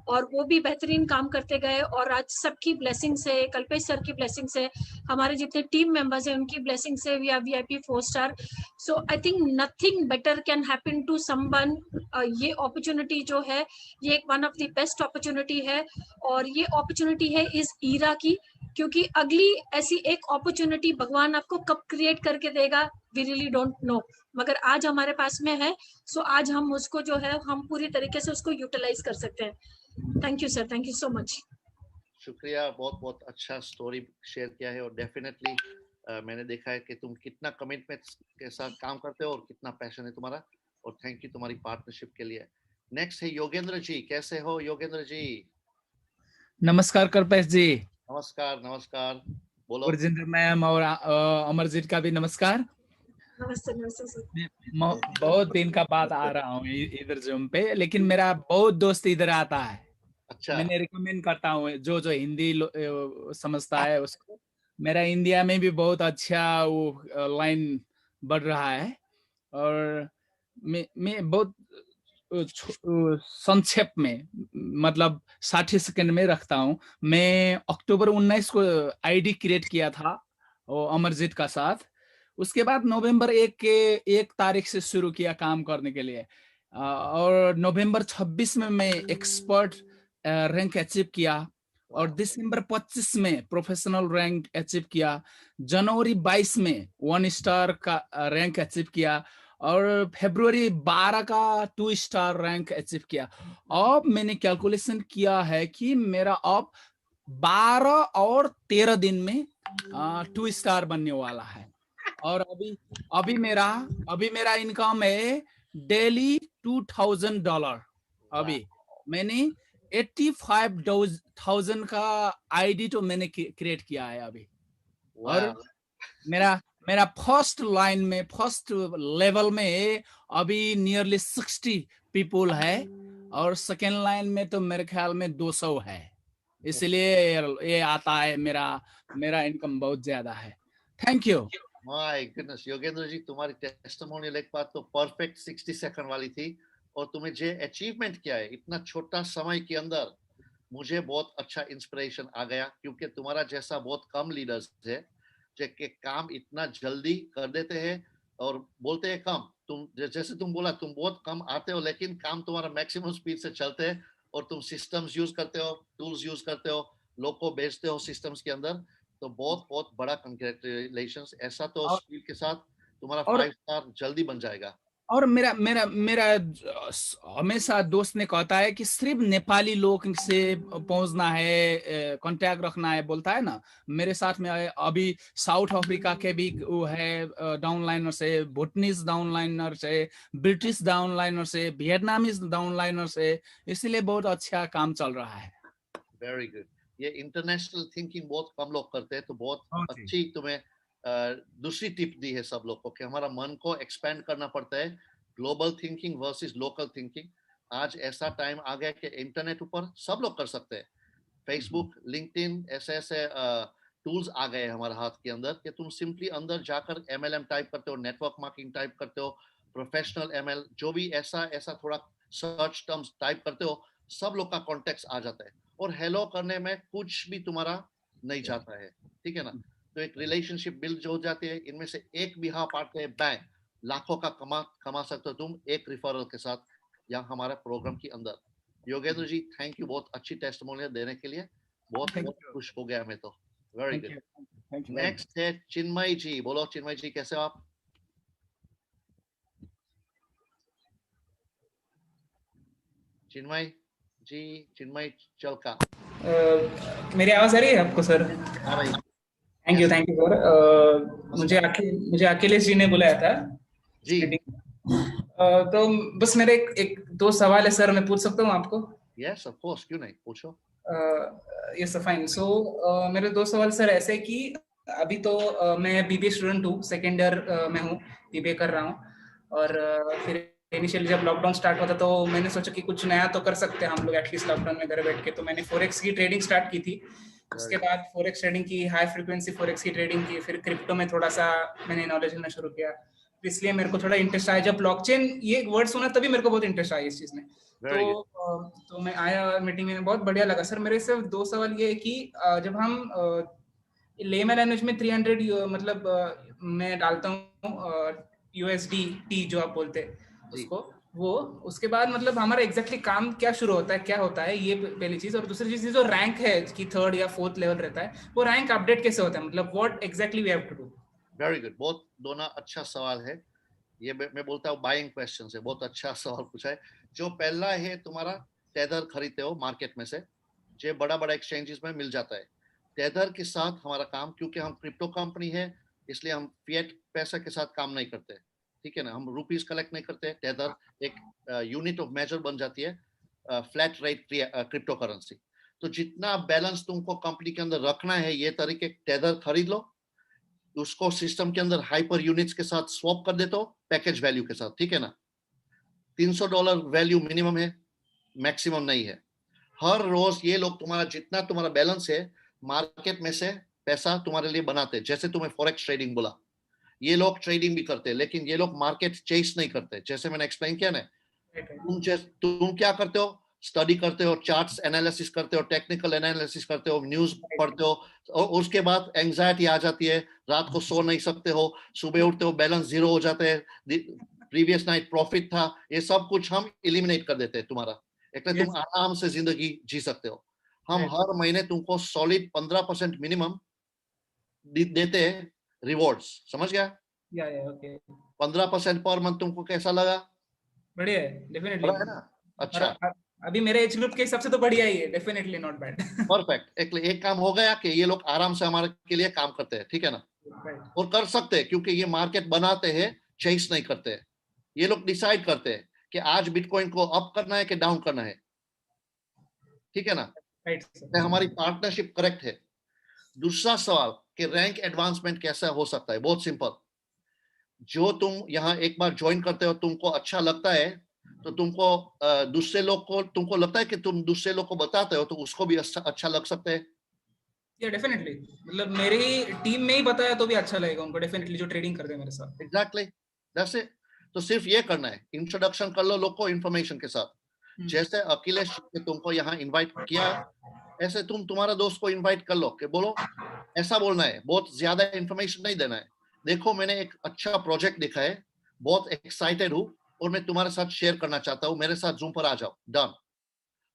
[SPEAKER 2] और वो भी बेहतरीन काम करते गए। और आज सबकी ब्लेसिंग से, कल्पेश सर की ब्लेसिंग से, हमारे जितने टीम मेंबर्स हैं उनकी ब्लेसिंग से we are VIP 4 star. So I think nothing better can happen to someone. ये अपॉर्चुनिटी जो है ये एक one of the best opportunity है, और ये अपॉर्चुनिटी है इस ईरा की, क्योंकि अगली ऐसी एक अपॉर्चुनिटी भगवान आपको कब क्रिएट करके देगा वी रियली डोंट नो, मगर आज हमारे पास में है। सो आज हम उसको जो है हम पूरी तरीके से उसको यूटिलाइज कर सकते हैं। Thank you sir, thank you so much.
[SPEAKER 1] शुक्रिया, बहुत बहुत अच्छा स्टोरी शेयर किया है। और डेफिनेटली मैंने देखा है कि तुम कितना कमिटमेंट के साथ काम करते हो और कितना पैशन है तुम्हारा। और थैंक यू तुम्हारी पार्टनरशिप के लिए। नेक्स्ट है योगेंद्र जी। कैसे हो योगेंद्र जी?
[SPEAKER 3] नमस्कार कल्पेश जी।
[SPEAKER 1] नमस्कार नमस्कार, बोलो।
[SPEAKER 3] गुरजिंदर मैम और अमरजीत का भी नमस्कार।
[SPEAKER 2] नमस्ते नमस्ते सर।
[SPEAKER 3] मैं बहुत दिन का बाद आ रहा हूँ इधर जूम पे, लेकिन मेरा बहुत दोस्त इधर आता है।
[SPEAKER 1] अच्छा,
[SPEAKER 3] मैंने रिकमेंड करता हूँ जो जो हिंदी समझता है उसको। मेरा इंडिया में भी बहुत अच्छा वो लाइन बढ़ रहा है। और मैं बहुत संक्षेप में, मतलब 60 सेकंड में रखता हूँ। मैं अक्टूबर 19 को आईडी क्रिएट किया था वो अमरजीत का साथ। उसके बाद नवंबर 1 के 1 तारीख से शुरू किया काम करने के लिए। और नवंबर 26 में मैं एक्सपर्ट रैंक अचीव किया। और दिसंबर 25 में प्रोफेशनल रैंक अचीव किया। जनवरी 22 में 1 स्टार का रैंक अचीव किया। और फरवरी 12 का 2 स्टार रैंक अचीव किया। अब मैंने कैलकुलेशन किया है कि मेरा अब 12 और 13 दिन में 2 स्टार बनने वाला है। और अभी मेरा इनकम है डेली $2,000। अभी मैंने 85,000 का आईडी तो मैंने क्रिएट किया है अभी। और मेरा फर्स्ट लाइन में, फर्स्ट लेवल में अभी नियरली 60 पीपल है। और सेकेंड लाइन में तो मेरे ख्याल में 200 है। इसलिए ये आता है, मेरा इनकम बहुत ज्यादा है। Thank you.
[SPEAKER 1] My goodness Yogendra ji, तुम्हारी टेस्टिमोनियल एक बात तो परफेक्ट 60 सेकंड वाली थी। और तुम्हें जो अचीवमेंट किया है इतना छोटा समय के अंदर, मुझे बहुत अच्छा इंस्पिरेशन आ गया। क्योंकि तुम्हारा जैसा बहुत कम लीडर्स है जो कि काम इतना जल्दी कर देते हैं और बोलते हैं कम। तुम जैसे तुम बोला, तुम बहुत कम आते हो लेकिन काम तुम्हारा मैक्सिमम स्पीड से चलते हैं। और तुम सिस्टम्स यूज करते हो, टूल्स यूज करते हो, लोग को भेजते हो सिस्टम्स के अंदर। तो बहुत बहुत बड़ा कंग्रेचुलेशंस। ऐसा तो स्पीड के साथ तुम्हारा 5 स्टार जल्दी बन जाएगा।
[SPEAKER 3] और मेरा हमेशा दोस्त ने कहता है कि सिर्फ नेपाली लोग से पहुंचना है, कांटेक्ट रखना है, बोलता है ना। मेरे साथ में अभी साउथ अफ्रीका के भी वो है डाउनलाइनर से, भूटानीज डाउनलाइनर से, ब्रिटिश डाउनलाइनर से, वियतनामीज डाउनलाइनर से। इसलिए बहुत अच्छा काम चल रहा है।
[SPEAKER 1] Very good. ये इंटरनेशनल थिंकिंग बहुत कम लोग करते हैं, तो बहुत अच्छी तुम्हें दूसरी टिप दी है सब लोग को कि हमारा मन को एक्सपेंड करना पड़ता है। Global thinking versus local thinking. आज ऐसा टाइम आ गया कि इंटरनेट ऊपर सब लोग कर सकते हैं। फेसबुक, लिंक्डइन, ऐसे ऐसे टूल्स आ गए हमारे हाथ के अंदर कि तुम सिंपली अंदर जाकर MLM टाइप करते हो, नेटवर्क मार्केटिंग टाइप करते हो, प्रोफेशनल ML, जो भी ऐसा थोड़ा सर्च टर्म्स टाइप करते हो, सब लोग का कॉन्टेक्ट आ जाता है। और हेलो करने में कुछ भी तुम्हारा नहीं जाता है, ठीक है ना। तो एक रिलेशनशिप बिल्ड हो जाती है। इनमें से एक भी हाँ पार्ट है, बैंक लाखों का कमा सकते हो तुम एक रिफरल के साथ या हमारे प्रोग्राम के अंदर। योगेंद्र जी, थैंक यू बहुत अच्छी टेस्टिमोनियल देने के लिए। बहुत खुश हो गया मैं तो। Very good. नेक्स्ट है चिन्मय जी। बोलो चिन्मय जी, कैसे हो आप? चिन्मय जी, चिन्मय चलका।
[SPEAKER 4] मेरी आवाज आ रही है आपको सर?
[SPEAKER 1] हाँ भाई।
[SPEAKER 4] Thank you sir. मुझे अखिलेश जी ने बुलाया था
[SPEAKER 1] जी।
[SPEAKER 4] तो बस मेरे एक दो सवाल है सर, मैं पूछ सकता हूँ आपको?
[SPEAKER 1] यस ऑफ कोर्स, क्यों नहीं, पूछो।
[SPEAKER 4] Yes fine. सो मेरे दो सवाल सर ऐसे कि अभी तो मैं बीबीए स्टूडेंट हूँ, सेकेंड ईयर में हूँ, बीबीए कर रहा हूँ। और फिर इनिशियली जब लॉकडाउन स्टार्ट होता तो मैंने सोचा कि कुछ नया तो कर सकते हैं हम लोग एटलीस्ट लॉकडाउन में घर बैठ के। तो मैंने फॉरेक्स की ट्रेडिंग स्टार्ट की थी। उसके बाद फॉरेक्स ट्रेडिंग की, हाई फ्रीक्वेंसी फॉरेक्स की ट्रेडिंग की, फिर क्रिप्टो में थोड़ा सा मैंने नॉलेज लेना शुरू किया। इसलिए मेरे को थोड़ा इंटरेस्ट आया, जब ब्लॉकचेन ये वर्ड सुना तभी मेरे को बहुत इंटरेस्ट आया इस चीज में। तो मैं आया मीटिंग में, बहुत बढ़िया लगा सर। मेरे सिर्फ दो सवाल ये है कि जब हम लेमन लैंग्वेज में 300 मतलब मैं डालता हूँ USDT जो आप बोलते हैं उसको, वो उसके बाद मतलब हमारा एग्जैक्टली काम क्या शुरू होता है, क्या होता है, ये पहली चीज। और दूसरी चीज जो रैंक है कि 3rd या 4th लेवल रहता है, वो रैंक अपडेट कैसे होता है, मतलब what exactly we have to do?
[SPEAKER 1] Very good, बहुत दोनों अच्छा सवाल है। ये मैं बोलता हूँ बाइंग क्वेश्चन से बहुत अच्छा सवाल पूछा है। जो पहला है, तुम्हारा टेदर खरीदते हो मार्केट में से, जो बड़ा बड़ा एक्सचेंजेस में मिल जाता है। टेदर के साथ हमारा काम, क्योंकि हम क्रिप्टो कंपनी है इसलिए हम फिएट पैसा के साथ काम नहीं करते, ठीक है ना। हम रुपीस कलेक्ट नहीं करते। टेदर एक यूनिट ऑफ मेजर बन जाती है, फ्लैट रेट क्रिप्टो करेंसी। तो जितना बैलेंस तुमको कंपनी के अंदर रखना है, ये तरीके टेदर खरीद लो, उसको सिस्टम के अंदर हाइपर यूनिट्स के साथ स्वैप कर देते हो पैकेज वैल्यू के साथ, ठीक है ना। $300 वैल्यू मिनिमम है, मैक्सिमम नहीं है। हर रोज ये लोग तुम्हारा जितना तुम्हारा बैलेंस है मार्केट में से पैसा तुम्हारे लिए बनाते हैं। जैसे तुम्हें फॉरेक्स ट्रेडिंग बोला, ये लोग ट्रेडिंग भी करते हैं, लेकिन ये लोग मार्केट चेस नहीं करते। जैसे मैंने एक्सप्लेन किया ना, तुम क्या करते हो, स्टडी करते हो, चार्ट्स एनालिसिस करते हो, टेक्निकल एनालिसिस करते हो, न्यूज पढ़ते हो, और उसके बाद एंजाइटी आ जाती है, रात को सो नहीं सकते हो, सुबह उठते हो बैलेंस जीरो हो जाते हैं, प्रीवियस नाइट प्रॉफिट था, ये सब कुछ हम एलिमिनेट कर देते हैं तुम्हारा, इसलिए तुम आराम से जिंदगी जी सकते हो। हम हर महीने तुमको सॉलिड 15% मिनिमम देते हैं रिवॉर्ड्स, समझ गया?
[SPEAKER 4] या ओके।
[SPEAKER 1] 15% पर मंथ तुमको कैसा लगा?
[SPEAKER 4] बढ़िया है, डेफिनेटली
[SPEAKER 1] है ना? अच्छा,
[SPEAKER 4] अभी मेरे एज ग्रुप के हिसाब से तो बढ़िया ही है, डेफिनेटली नॉट बैड।
[SPEAKER 1] परफेक्ट। एक काम हो गया कि ये लोग आराम से हमारे के लिए काम करते हैं, ठीक है ना। और कर सकते हैं, क्योंकि ये मार्केट बनाते हैं, चेस नहीं करते हैं। ये लोग डिसाइड करते हैं कि आज बिटकॉइन को अप करना है कि डाउन करना है, ठीक है ना। हमारी पार्टनरशिप करेक्ट है। दूसरा सवाल कि रैंक एडवांसमेंट कैसा हो सकता है, बहुत सिंपल। जो तुम यहाँ एक बार ज्वाइन करते हो, तुमको अच्छा लगता है, तो तुमको दूसरे लोग को, तुमको लगता है कि तुम दूसरे लोग को बताते हो तो उसको भी अच्छा लग सकता है।
[SPEAKER 4] या डेफिनेटली, मतलब मेरी टीम में ही बताया तो भी अच्छा लगेगा उनको, डेफिनेटली, जो ट्रेडिंग करते हैं मेरे साथ।
[SPEAKER 1] Exactly, that's it. तो सिर्फ ये करना है, इंट्रोडक्शन कर लो लोग को इन्फॉर्मेशन के साथ। जैसे अखिलेश ने तुमको यहाँ इनवाइट किया, ऐसे तुम तुम्हारा दोस्त को इनवाइट कर लो कि बोलो ऐसा बोलना है, बहुत ज्यादा इन्फॉर्मेशन नहीं देना है। देखो मैंने एक अच्छा प्रोजेक्ट देखा है, बहुत एक्साइटेड हूँ और मैं तुम्हारे साथ शेयर करना चाहता हूँ, मेरे साथ जूम पर आ जाओ। डन।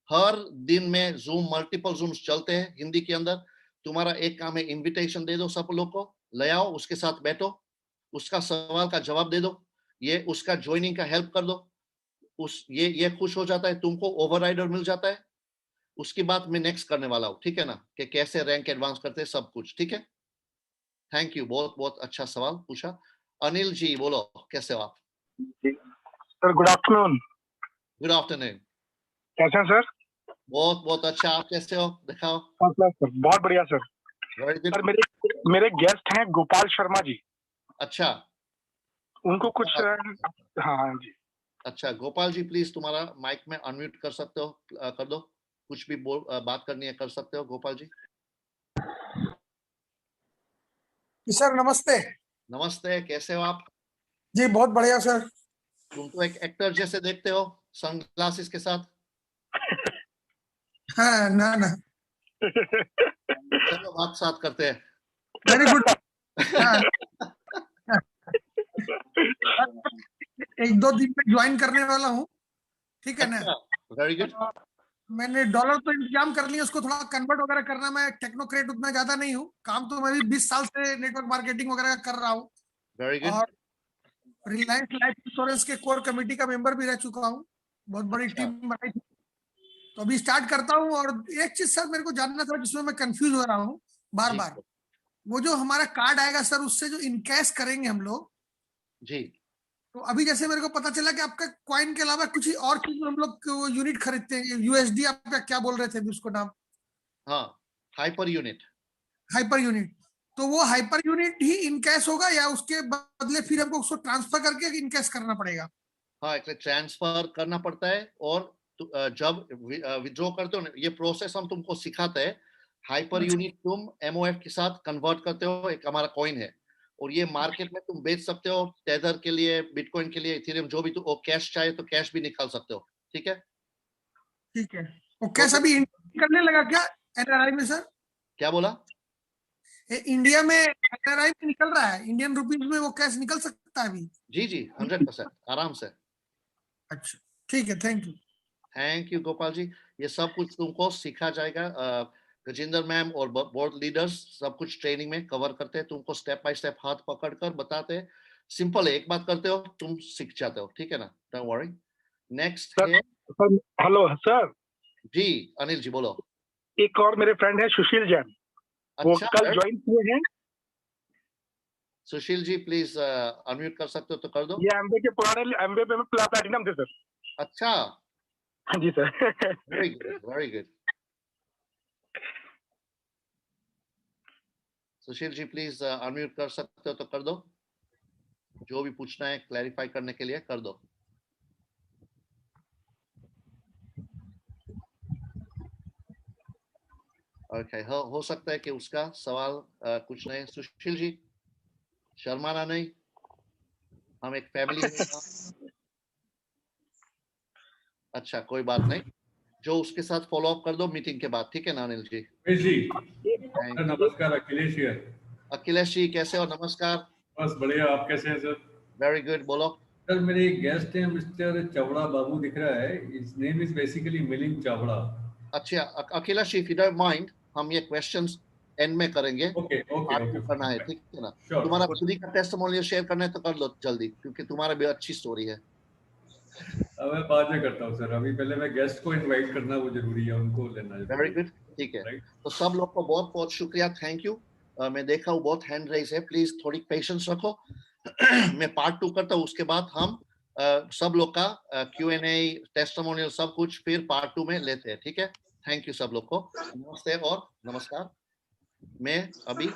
[SPEAKER 1] हर दिन में जूम, मल्टीपल जूम्स चलते हैं हिंदी के अंदर। तुम्हारा एक काम है, इनविटेशन दे दो सब लोग को, ले आओ, उसके साथ बैठो, उसका सवाल का जवाब दे दो, ये उसका ज्वाइनिंग का हेल्प कर दो, ये खुश हो जाता है, तुमको ओवरराइडर मिल जाता है। उसकी बात मैं नेक्स्ट करने वाला हूँ, ठीक है ना, कि कैसे रैंक एडवांस करते हैं सब कुछ, ठीक है। थैंक यू, बहुत बहुत अच्छा सवाल पूछा। अनिल जी बोलो, कैसे हो आप?
[SPEAKER 5] Sir good afternoon.
[SPEAKER 1] Good afternoon.
[SPEAKER 5] कैसे हैं सर?
[SPEAKER 1] बहुत बहुत अच्छा, आप कैसे हो, दिखाओ।
[SPEAKER 5] सर बहुत बढ़िया सर। सर मेरे गेस्ट हैं गोपाल शर्मा जी।
[SPEAKER 1] अच्छा,
[SPEAKER 5] उनको कुछ हाँ जी।
[SPEAKER 1] अच्छा, गोपाल जी प्लीज तुम्हारा माइक में अनम्यूट कर सकते हो, कर दो, कुछ भी बात करनी है कर सकते हो गोपाल जी।
[SPEAKER 6] सर नमस्ते।
[SPEAKER 1] नमस्ते, कैसे हो आप?
[SPEAKER 6] जी बहुत बढ़िया सर।
[SPEAKER 1] तुम तो एक एक्टर जैसे देखते हो, सनग्लासेस के साथ।
[SPEAKER 6] हाँ ना ना,
[SPEAKER 1] चलो बात साथ करते हैं।
[SPEAKER 6] Very good. हाँ। एक दो दिन में ज्वाइन करने वाला हूँ, ठीक है ना।
[SPEAKER 1] Very good.
[SPEAKER 6] मैंने डॉलर तो इंतजाम कर लिया, उसको थोड़ा कन्वर्ट वगैरह करना। मैं टेक्नोक्रेट उतना ज्यादा नहीं हूँ, काम तो मैं भी 20 साल से नेटवर्क मार्केटिंग वगैरह कर रहा हूँ।
[SPEAKER 1] Very good.
[SPEAKER 6] और रिलायंस लाइफ इंश्योरेंस के कोर कमेटी का मेंबर भी रह चुका हूँ, बहुत बड़ी टीम बनाई थी। तो अभी स्टार्ट करता हूँ। और एक चीज सर मेरे को जानना था जिसमें मैं कंफ्यूज हो रहा हूँ बार बार, वो जो हमारा कार्ड आएगा सर उससे जो इनकैश करेंगे हम लोग
[SPEAKER 1] जी,
[SPEAKER 6] तो अभी जैसे मेरे को पता चला कि आपका कॉइन के अलावा कुछ और चीज हम लोग यूनिट खरीदते हैं, यूएसडी आप क्या बोल रहे थे अभी उसको नाम?
[SPEAKER 1] हाँ, हाइपर यूनिट।
[SPEAKER 6] Hyper unit. तो वो हाइपर यूनिट ही इनकैश होगा या उसके बदले फिर हमको उसको ट्रांसफर करके इनकैश करना पड़ेगा?
[SPEAKER 1] हाँ, एक ट्रांसफर करना पड़ता है और जब विड्रॉ करते हो ना, ये प्रोसेस हम तुमको सिखाते हैं। हाइपर यूनिट तुम एमओएफ के साथ कन्वर्ट करते हो, एक हमारा कॉइन है और ये मार्केट में तुम बेच सकते हो, टेदर के लिए, बिटकॉइन के लिए, इथेरियम, जो भी तुम कैश चाहे तो कैश भी निकाल सकते हो। ठीक है,
[SPEAKER 6] ठीक है। वो कैश अभी करने लगा क्या एनआरआई में सर?
[SPEAKER 1] क्या बोला?
[SPEAKER 6] इंडिया में एनआरआई में निकल रहा है, इंडियन रुपीज में वो कैश निकल सकता है अभी?
[SPEAKER 1] जी जी, 100% आराम से।
[SPEAKER 6] अच्छा ठीक है, thank you.
[SPEAKER 1] Thank you Gopal ji. ये सब कुछ तुमको सीखा जाएगा। गजेंद्र मैम और बोर्ड लीडर्स सब कुछ ट्रेनिंग में कवर करते हैं, तुमको स्टेप बाय स्टेप हाथ पकड़कर बताते हैं। सिंपल है, एक बात करते हो तुम सीख जाते हो। ठीक है ना, डोंट वरी। नेक्स्ट है,
[SPEAKER 5] हेलो सर।
[SPEAKER 1] जी अनिल जी बोलो।
[SPEAKER 5] एक और मेरे फ्रेंड है सुशील जैन, वो
[SPEAKER 1] अच्छा,
[SPEAKER 5] कल ज्वाइन किए हैं।
[SPEAKER 1] सुशील जी प्लीज अनम्यूट कर सकते हो तो कर दो।
[SPEAKER 5] ये एमबे के पुराने एमबे पे प्लैटिनम थे सर।
[SPEAKER 1] अच्छा,
[SPEAKER 5] हाँ जी sir.
[SPEAKER 1] Very good, very good. Sushil ji please unmute कर सकते हो तो कर दो, जो भी पूछना है क्लैरिफाई करने के लिए कर दो। ओके, हो सकता है कि उसका सवाल कुछ नहीं। सुशील जी शर्माना नहीं, हम एक फैमिली में। अच्छा कोई बात नहीं, जो उसके साथ फॉलो अप कर दो मीटिंग के बाद। ठीक है ना अनिल जी?
[SPEAKER 7] जी नमस्कार, अखिलेश जी।
[SPEAKER 1] अखिलेश जी कैसे हो? नमस्कार।
[SPEAKER 7] बस बढ़िया, आप कैसे हैं सर?
[SPEAKER 1] वेरी गुड, बोलो।
[SPEAKER 7] सर मेरे एक गेस्ट हैं मिस्टर चावड़ा बाबू दिख रहा है, his name is basically Milind Chavda.
[SPEAKER 1] अच्छा Akhilesh ji, if you don't mind हम ये क्वेश्चंस एंड में करेंगे।
[SPEAKER 7] ओके ओके ओके,
[SPEAKER 1] करना है, ठीक है ना?
[SPEAKER 7] श्योर।
[SPEAKER 1] तुम्हारा खुद ही का टेस्टिमोनियल शेयर करना है तो कर लो जल्दी, क्योंकि तुम्हारा भी अच्छी स्टोरी है।
[SPEAKER 7] अब मैं बाद में करता हूँ सर, अभी पहले मैं गेस्ट को इनवाइट करना वो जरूरी है, उनको लेना
[SPEAKER 1] वेरी
[SPEAKER 7] जरूरी है।
[SPEAKER 1] गुड, ठीक है।
[SPEAKER 7] राइट,
[SPEAKER 1] तो सब लोग को बहुत बहुत शुक्रिया, थैंक यू। मैं देखा हूँ बहुत हैंड रेज है, प्लीज थोड़ी पेशेंस रखो। मैं पार्ट 2 करता हूँ, उसके बाद हम सब लोग का Q&A, टेस्टिमोनियल सब कुछ फिर पार्ट 2 में लेते हैं। ठीक है, थैंक यू सब लोग को, नमस्ते और नमस्कार। मैं अभी